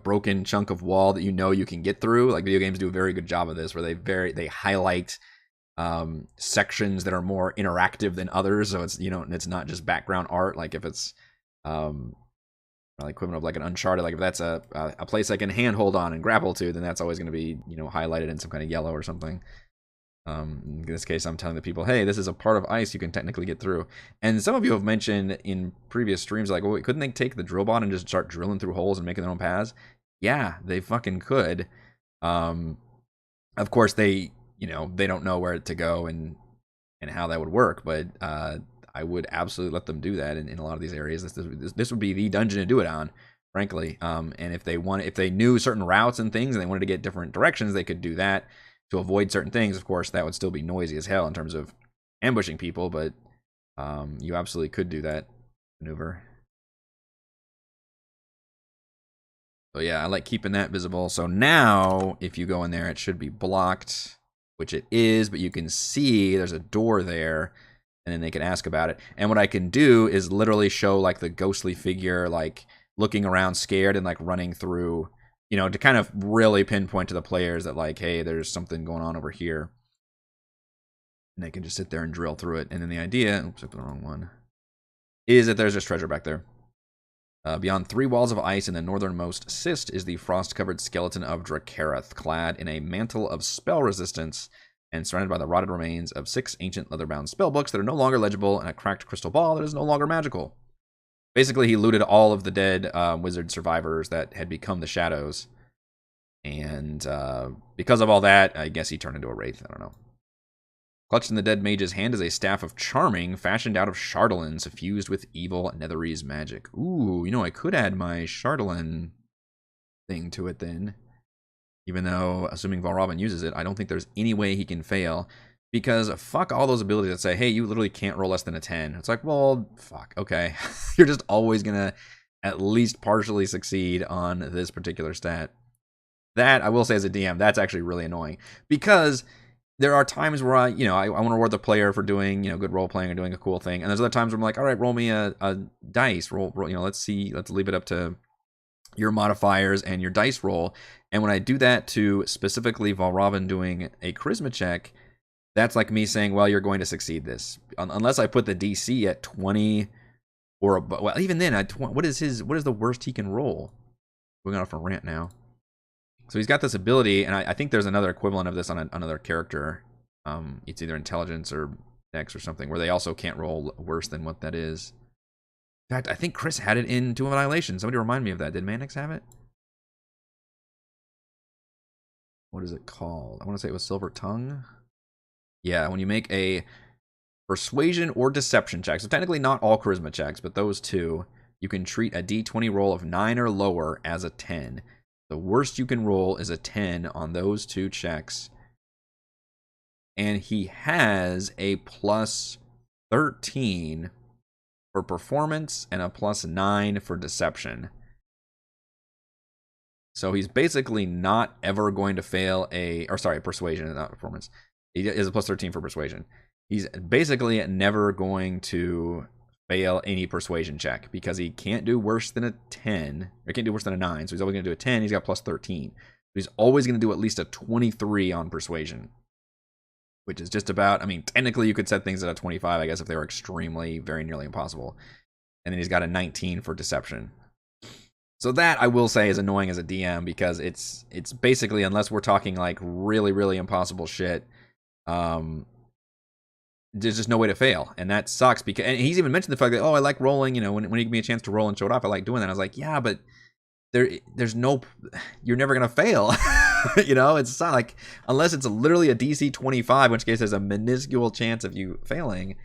broken chunk of wall that you know you can get through. Like video games do a very good job of this, where they highlight sections that are more interactive than others. So it's, it's not just background art. Like if it's equivalent of like an Uncharted, like if that's a place I can handhold on and grapple to, then that's always going to be highlighted in some kind of yellow or something. In this case, I'm telling the people, hey, this is a part of ice you can technically get through. And some of you have mentioned in previous streams, like, well, couldn't they take the drill bot and just start drilling through holes and making their own paths? Yeah, they fucking could. Of course, they don't know where to go and how that would work, but I would absolutely let them do that in a lot of these areas. This would be the dungeon to do it on, frankly. And if they knew certain routes and things and they wanted to get different directions, they could do that. To avoid certain things, of course, that would still be noisy as hell in terms of ambushing people, but you absolutely could do that maneuver. So yeah, I like keeping that visible. So now, if you go in there, it should be blocked, which it is, but you can see there's a door there, and then they can ask about it. And what I can do is literally show like the ghostly figure, like looking around scared and like running through, to kind of really pinpoint to the players that, like, hey, there's something going on over here. And they can just sit there and drill through it. And then the idea, oops, I put the wrong one, is that there's just treasure back there. Beyond 3 walls of ice in the northernmost cyst is the frost-covered skeleton of Dracarith, clad in a mantle of spell resistance and surrounded by the rotted remains of 6 ancient leather-bound spellbooks that are no longer legible and a cracked crystal ball that is no longer magical. Basically, he looted all of the dead wizard survivors that had become the shadows. And because of all that, I guess he turned into a wraith. I don't know. Clutched in the dead mage's hand is a staff of charming, fashioned out of Chardolin, suffused with evil Netherese magic. Ooh, I could add my Chardolin thing to it then. Even though, assuming Valrobin uses it, I don't think there's any way he can fail. Because fuck all those abilities that say, hey, you literally can't roll less than a 10. It's like, well, fuck, okay. You're just always going to at least partially succeed on this particular stat. That, I will say as a DM, that's actually really annoying. Because there are times where I want to reward the player for doing, good role playing or doing a cool thing. And there's other times where I'm like, all right, roll me a dice. Roll, let's leave it up to your modifiers and your dice roll. And when I do that to specifically Valravn doing a charisma check, that's like me saying, well, you're going to succeed this. Unless I put the DC at 20 or above. Well, even then, what is the worst he can roll? We're going off a rant now. So he's got this ability, and I think there's another equivalent of this on another character. It's either intelligence or dex or something, where they also can't roll worse than what that is. In fact, I think Chris had it in Tomb of Annihilation. Somebody remind me of that. Did Mannix have it? What is it called? I want to say it was Silver Tongue. Yeah, when you make a persuasion or deception check, so technically not all charisma checks, but those two, you can treat a d20 roll of 9 or lower as a 10. The worst you can roll is a 10 on those two checks. And he has a plus 13 for performance and a plus 9 for deception. So he's basically not ever going to fail persuasion, not performance. He is a plus 13 for persuasion. He's basically never going to fail any persuasion check because he can't do worse than a 10. Or can't do worse than a 9. So he's always going to do a 10. He's got plus 13. He's always going to do at least a 23 on persuasion, which is just about, technically you could set things at a 25, I guess, if they were extremely, very nearly impossible. And then he's got a 19 for deception. So that, I will say, is annoying as a DM because it's basically, unless we're talking like really, really impossible shit, there's just no way to fail, and that sucks. Because, and he's even mentioned the fact that, I like rolling, when you give me a chance to roll and show it off, I like doing that. I was like, yeah, but there's no, you're never gonna fail. It's not like, unless it's literally a DC 25, in which case there's a minuscule chance of you failing.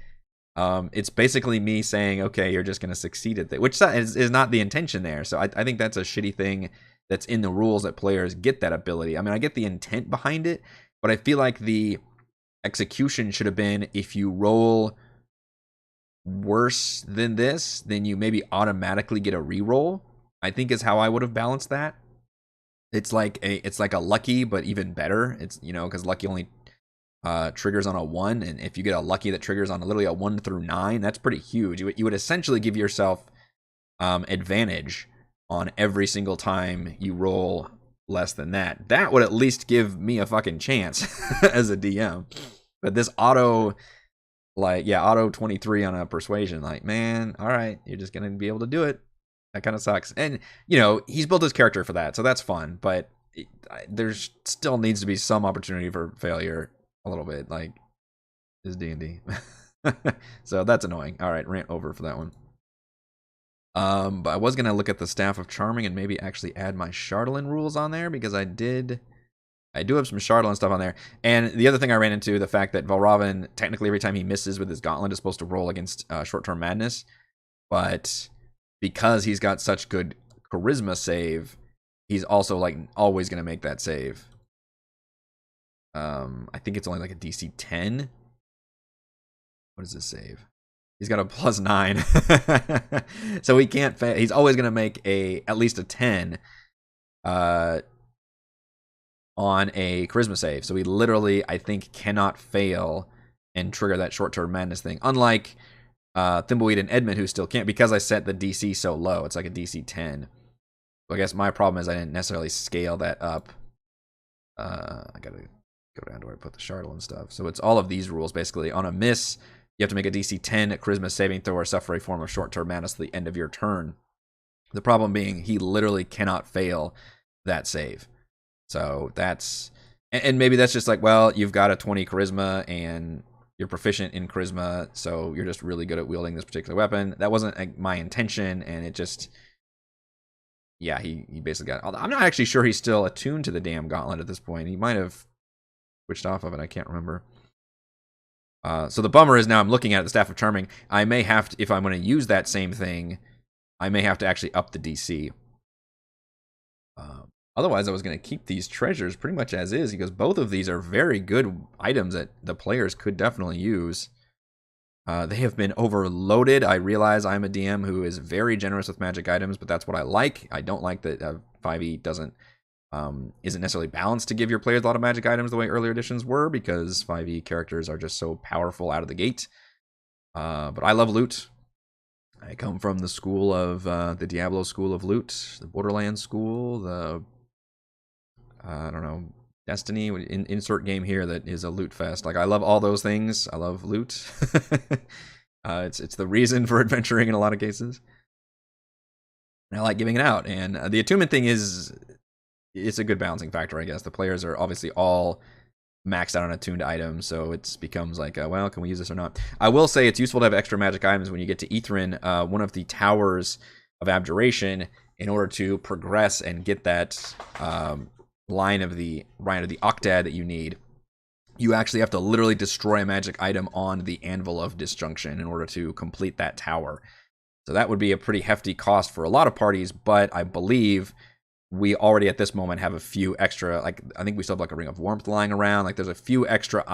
It's basically me saying, okay, you're just gonna succeed at that, which is not the intention there. So I think that's a shitty thing that's in the rules, that players get that ability. I get the intent behind it, but I feel like the execution should have been, if you roll worse than this, then you maybe automatically get a reroll, I think is how I would have balanced that. It's like a lucky, but even better. It's, because lucky only triggers on a 1, and if you get a lucky that triggers on literally a 1 through 9, that's pretty huge. You would essentially give yourself advantage on every single time you roll less than that. That would at least give me a fucking chance as a DM. But this auto 23 on a persuasion, man, all right, you're just gonna be able to do it. That kind of sucks. And he's built his character for that, so that's fun. But there's still needs to be some opportunity for failure a little bit, like is D&D. So that's annoying. All right, rant over for that one. But I was gonna look at the Staff of Charming and maybe actually add my Chardalyn rules on there, because I do have some Chardalyn stuff on there. And the other thing I ran into, the fact that Valravn, technically every time he misses with his gauntlet, is supposed to roll against short-term madness. But because he's got such good charisma save, he's also always going to make that save. I think it's only like a DC 10. What is this save? He's got a plus 9. So he can't fail. He's always going to make at least a 10. On a charisma save. So he literally, I think, cannot fail and trigger that short-term madness thing. Unlike Thimbleweed and Edmund, who still can't, because I set the DC so low. It's like a DC 10. So I guess my problem is I didn't necessarily scale that up. I gotta go down to where I put the Chardalyn stuff. So it's all of these rules, basically. On a miss, you have to make a DC 10 charisma saving throw or suffer a form of short-term madness at the end of your turn. The problem being, he literally cannot fail that save. So that's, and maybe that's just like, well, you've got a 20 charisma and you're proficient in charisma, so you're just really good at wielding this particular weapon. That wasn't my intention, and it just, yeah, he basically got it. I'm not actually sure he's still attuned to the damn gauntlet at this point. He might have switched off of it. I can't remember. So the bummer is, now I'm looking at the Staff of Charming. I may have to, if I'm going to use that same thing, I may have to actually up the DC. Otherwise, I was going to keep these treasures pretty much as is, because both of these are very good items that the players could definitely use. They have been overloaded. I realize I'm a DM who is very generous with magic items, but that's what I like. I don't like that 5e doesn't isn't necessarily balanced to give your players a lot of magic items the way earlier editions were, because 5e characters are just so powerful out of the gate. But I love loot. I come from the school of the Diablo school of loot, the Borderlands school, the I don't know, Destiny. Insert game here that is a loot fest. Like, I love all those things. I love loot. It's the reason for adventuring in a lot of cases. And I like giving it out. And the attunement thing it's a good balancing factor, I guess. The players are obviously all maxed out on attuned items, so it becomes like, well, can we use this or not? I will say it's useful to have extra magic items when you get to Ithrin, one of the towers of abjuration, in order to progress and get that line of the octad that you need. You actually have to literally destroy a magic item on the Anvil of Disjunction in order to complete that tower. So that would be a pretty hefty cost for a lot of parties, but I believe we already at this moment have a few extra, like, I think we still have like a Ring of Warmth lying around. Like, there's a few extra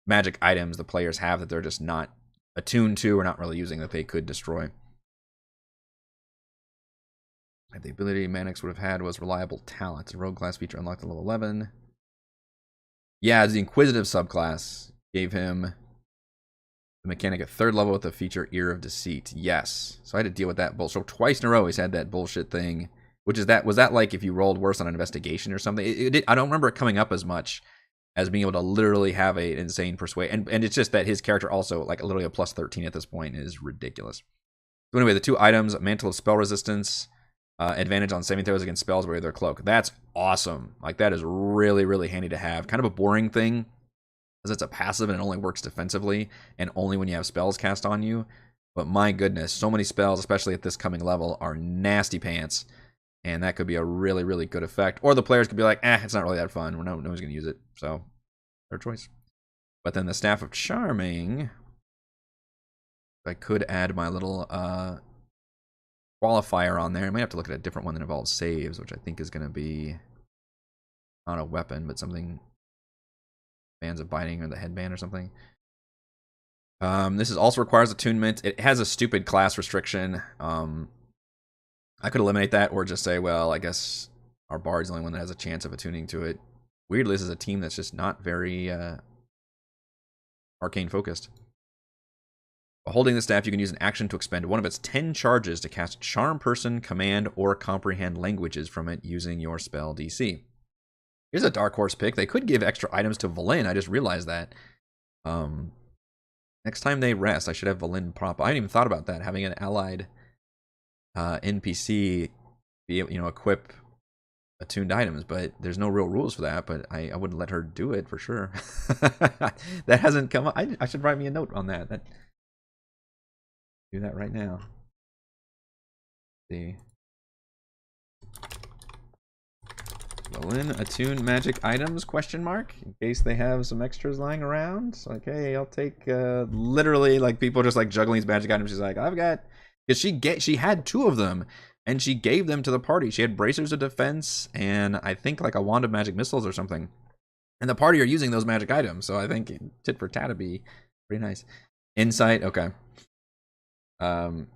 magic items the players have that they're just not attuned to or not really using that they could destroy. The ability Manix would have had was Reliable Talent. A rogue class feature unlocked at level 11. Yeah, the Inquisitive subclass gave him the mechanic at 3rd level with the feature Ear of Deceit. Yes. So I had to deal with that bullshit. So twice in a row he's had that bullshit thing. Which is was that like if you rolled worse on an investigation or something? I don't remember it coming up as much as being able to literally have an insane persuade. And it's just that his character also, like, literally a plus 13 at this point is ridiculous. So anyway, the 2 items, Mantle of Spell Resistance, advantage on saving throws against spells where their cloak. That's awesome. Like, that is really, really handy to have. Kind of a boring thing, because it's a passive and it only works defensively and only when you have spells cast on you. But my goodness, so many spells, especially at this coming level, are nasty pants. And that could be a really, really good effect. Or the players could be like, it's not really that fun. No one's going to use it. So, their choice. But then the Staff of Charming, I could add my little qualifier on there. I might have to look at a different one that involves saves, which I think is going to be not a weapon, but something, bands of binding or the headband or something. This also requires attunement. It has a stupid class restriction. I could eliminate that or just say, well, I guess our Bard's the only one that has a chance of attuning to it. Weirdly, this is a team that's just not very arcane focused. While holding the staff, you can use an action to expend one of its 10 charges to cast Charm Person, Command, or Comprehend languages from it using your spell DC. Here's a Dark Horse pick. They could give extra items to Valen. I just realized that. Next time they rest, I should have Valen prop. I hadn't even thought about that, having an allied NPC be able, equip attuned items, but there's no real rules for that. But I wouldn't let her do it for sure. That hasn't come up. I should write me a note on that. Do that right now. See, Valen attuned magic items ? In case they have some extras lying around. So, like, hey, I'll take literally, like, people just like juggling these magic items. She's like, I've got. Because she had 2 of them, and she gave them to the party. She had Bracers of Defense, and I think like a Wand of Magic Missiles or something. And the party are using those magic items, so I think tit for tat would be pretty nice. Insight, okay.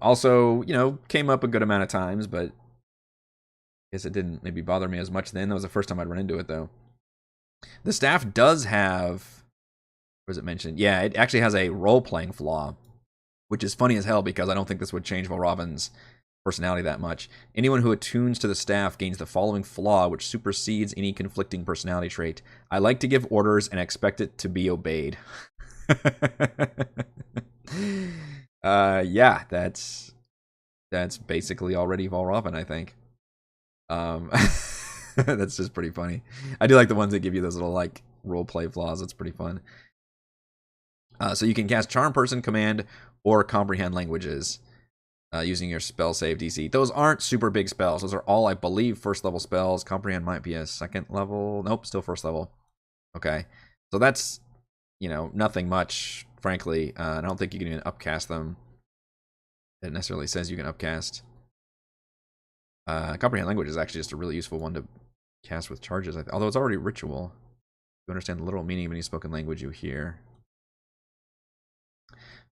Also, came up a good amount of times, but I guess it didn't maybe bother me as much then. That was the first time I'd run into it, though. The staff does have, was it mentioned? Yeah, it actually has a role-playing flaw, which is funny as hell because I don't think this would change Valravan's personality that much. Anyone who attunes to the staff gains the following flaw, which supersedes any conflicting personality trait. I like to give orders and expect it to be obeyed. Yeah, that's basically already Valravan, I think. That's just pretty funny. I do like the ones that give you those little, like, role-play flaws. That's pretty fun. So you can cast Charm Person, Command, or Comprehend languages using your spell save DC. Those aren't super big spells. Those are all, I believe, 1st level spells. Comprehend might be a 2nd level. Nope, still 1st level. Okay. So that's, nothing much, frankly. I don't think you can even upcast them. It necessarily says you can upcast. Comprehend language is actually just a really useful one to cast with charges, although it's already ritual. You understand the literal meaning of any spoken language you hear.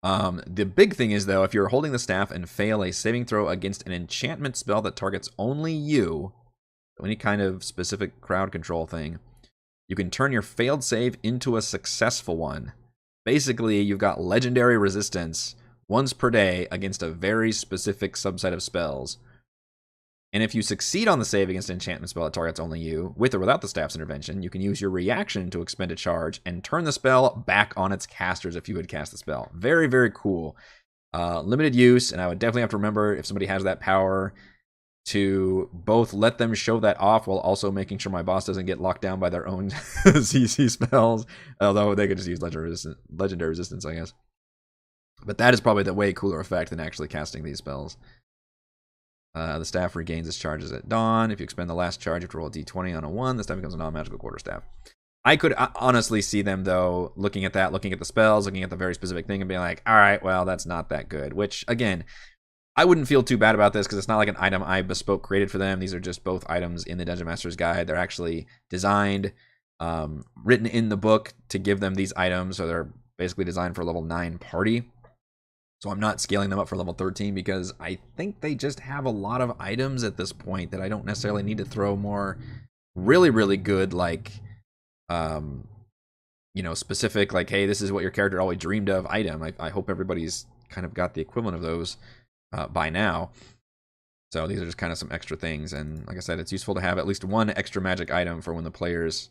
The big thing is, though, if you're holding the staff and fail a saving throw against an enchantment spell that targets only you, any kind of specific crowd control thing, you can turn your failed save into a successful one. Basically, you've got legendary resistance once per day against a very specific subset of spells. And if you succeed on the save against an enchantment spell that targets only you, with or without the staff's intervention, you can use your reaction to expend a charge and turn the spell back on its casters if you had cast the spell. Very, very cool. Limited use, and I would definitely have to remember if somebody has that power to both let them show that off while also making sure my boss doesn't get locked down by their own CC spells. Although they could just use legendary resistance, I guess. But that is probably the way cooler effect than actually casting these spells. The staff regains its charges at dawn. If you expend the last charge, you have to roll a d20 on a 1. The staff becomes a non-magical quarterstaff. I could honestly see them, though, looking at that, looking at the spells, looking at the very specific thing, and being like, all right, well, that's not that good. Which, again, I wouldn't feel too bad about this because it's not like an item I bespoke created for them. These are just both items in the Dungeon Master's Guide. They're actually designed, written in the book to give them these items. So they're basically designed for a level 9 party. So I'm not scaling them up for level 13 because I think they just have a lot of items at this point that I don't necessarily need to throw more really, really good, like, specific, like, hey, this is what your character always dreamed of item. I hope everybody's kind of got the equivalent of those by now. So these are just kind of some extra things. And like I said, it's useful to have at least one extra magic item for when the players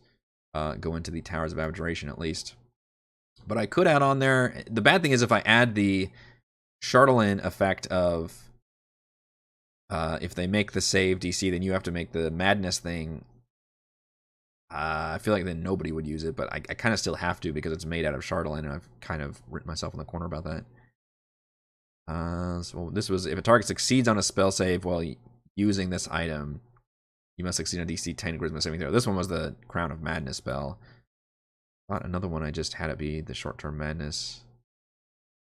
go into the Towers of Abjuration at least. But I could add on there, the bad thing is if I add the Chardelin effect of if they make the save DC, then you have to make the madness thing. I feel like then nobody would use it, but I kind of still have to because it's made out of Chardelin, and I've kind of written myself in the corner about that. So this was, if a target succeeds on a spell save while using this item, you must succeed on DC 10 charisma saving throw. This one was the Crown of Madness spell. Thought another one I just had it be the short-term madness.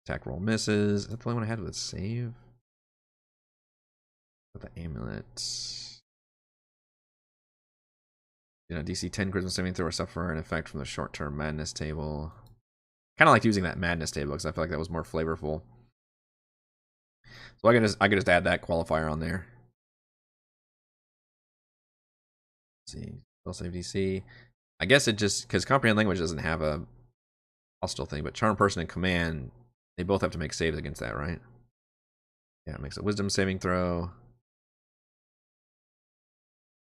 Attack roll misses. Is that the only one I had with a save? With the amulet. DC 10 charisma saving throw or suffer an effect from the short-term madness table. Kind of like using that madness table because I feel like that was more flavorful. So I could just add that qualifier on there. Let's see, spell save DC. I guess it just, because comprehend language doesn't have a hostile thing, but charm person and command, they both have to make saves against that, right? Yeah, it makes a wisdom saving throw.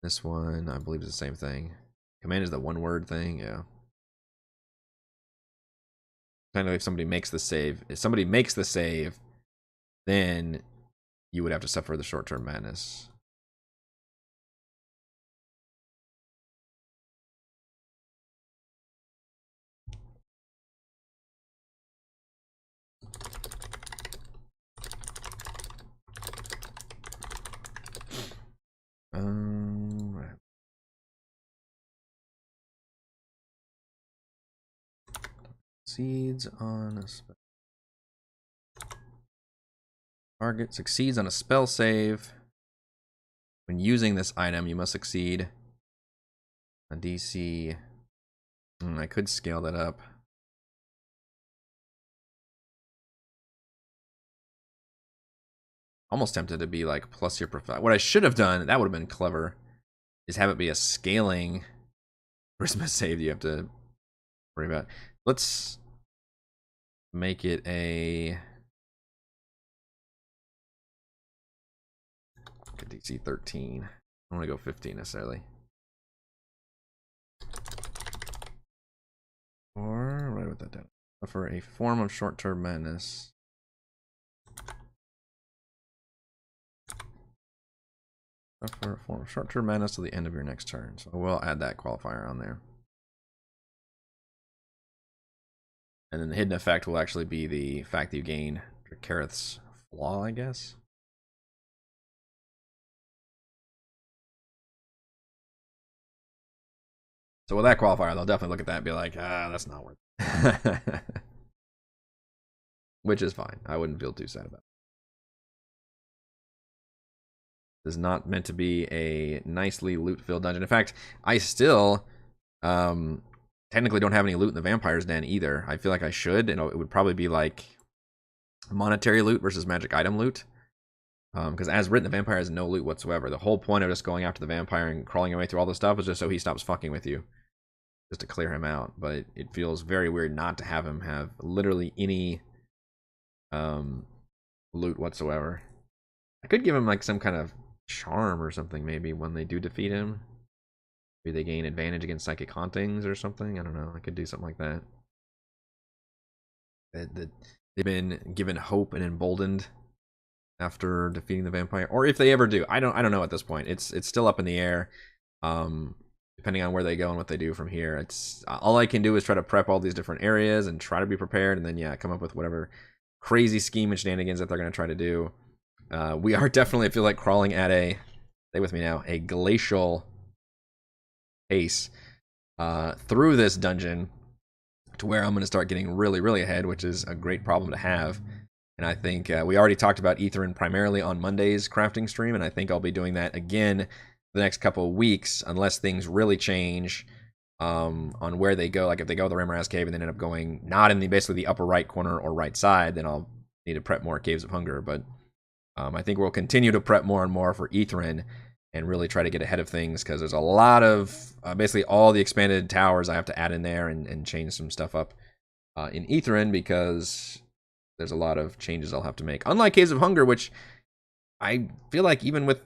This one, I believe, is the same thing. Command is the one word thing, yeah. Kind of if somebody makes the save. If somebody makes the save, then you would have to suffer the short-term madness. Succeeds on a spell. Target succeeds on a spell save. When using this item, you must succeed a DC. I could scale that up. Almost tempted to be like plus your profile. What I should have done, that would have been clever, is have it be a scaling Christmas save you have to worry about. Let's make it a DC 13. I want to go 15 necessarily. Or what do I put that down? For a form of short-term madness. For a form of short-term madness to the end of your next turn. So we'll add that qualifier on there. And then the hidden effect will actually be the fact that you gain Dracarith's Flaw, I guess. So with that qualifier, they'll definitely look at that and be like, that's not worth it. Which is fine. I wouldn't feel too sad about it. This is not meant to be a nicely loot-filled dungeon. In fact, I still technically don't have any loot in the Vampire's Den either. I feel like I should, and it would probably be like monetary loot versus magic item loot. Because as written, the vampire has no loot whatsoever. The whole point of just going after the vampire and crawling your way through all this stuff is just so he stops fucking with you, just to clear him out. But it feels very weird not to have him have literally any loot whatsoever. I could give him like some kind of charm or something maybe when they do defeat him. Maybe they gain advantage against psychic hauntings or something. I don't know. I could do something like that. They've been given hope and emboldened after defeating the vampire, or if they ever do. I don't know at this point. It's still up in the air. Depending on where they go and what they do from here. It's all I can do is try to prep all these different areas and try to be prepared, and then yeah, come up with whatever crazy scheme and shenanigans that they're going to try to do. We are definitely, I feel like, crawling at a, stay with me now, a glacial pace through this dungeon, to where I'm going to start getting really, really ahead, which is a great problem to have. And I think we already talked about Aetherin primarily on Monday's crafting stream, and I think I'll be doing that again the next couple of weeks, unless things really change on where they go. Like if they go to the Rimraz Cave and then end up going not in the basically the upper right corner or right side, then I'll need to prep more Caves of Hunger. But I think we'll continue to prep more and more for Aetherin and really try to get ahead of things, because there's a lot of basically all the expanded towers I have to add in there and change some stuff up in Aetherin, because there's a lot of changes I'll have to make. Unlike Caves of Hunger, which I feel like even with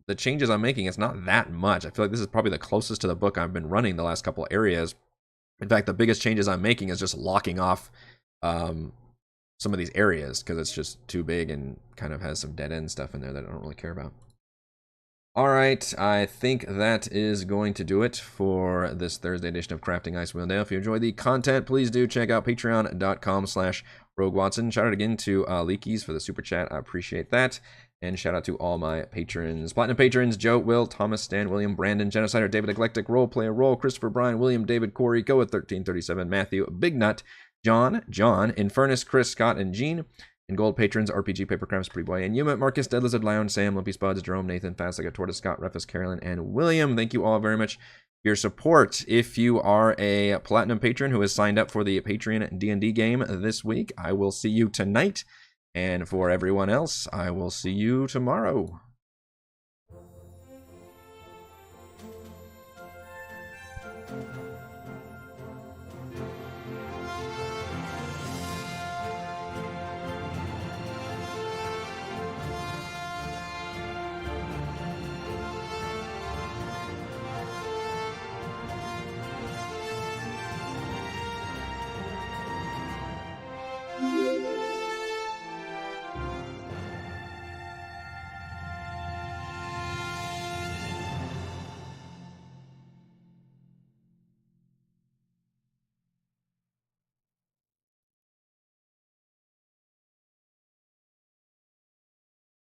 the changes I'm making, it's not that much. I feel like this is probably the closest to the book I've been running the last couple of areas. In fact, the biggest changes I'm making is just locking off some of these areas, because it's just too big and kind of has some dead-end stuff in there that I don't really care about. Alright, I think that is going to do it for this Thursday edition of Crafting Icewind Dale. If you enjoyed the content, please do check out patreon.com/RogueWatson. Shout out again to Leakies for the super chat. I appreciate that. And shout out to all my patrons. Platinum patrons: Joe, Will, Thomas, Stan, William, Brandon, Genocider, David Eclectic, Roleplayer, Roll, Christopher, Brian, William, David, Corey, Go at 1337, Matthew, Big Nut, John, Infernus, Chris, Scott, and Gene. And gold patrons: RPG, Papercrafts, Pretty Boy, and Yuma, Marcus, Dead Lizard, Lion, Sam, Lumpy Spuds, Jerome, Nathan, Fast Like a Tortoise, Scott, Refus, Carolyn, and William. Thank you all very much for your support. If you are a platinum patron who has signed up for the Patreon D&D game this week, I will see you tonight. And for everyone else, I will see you tomorrow.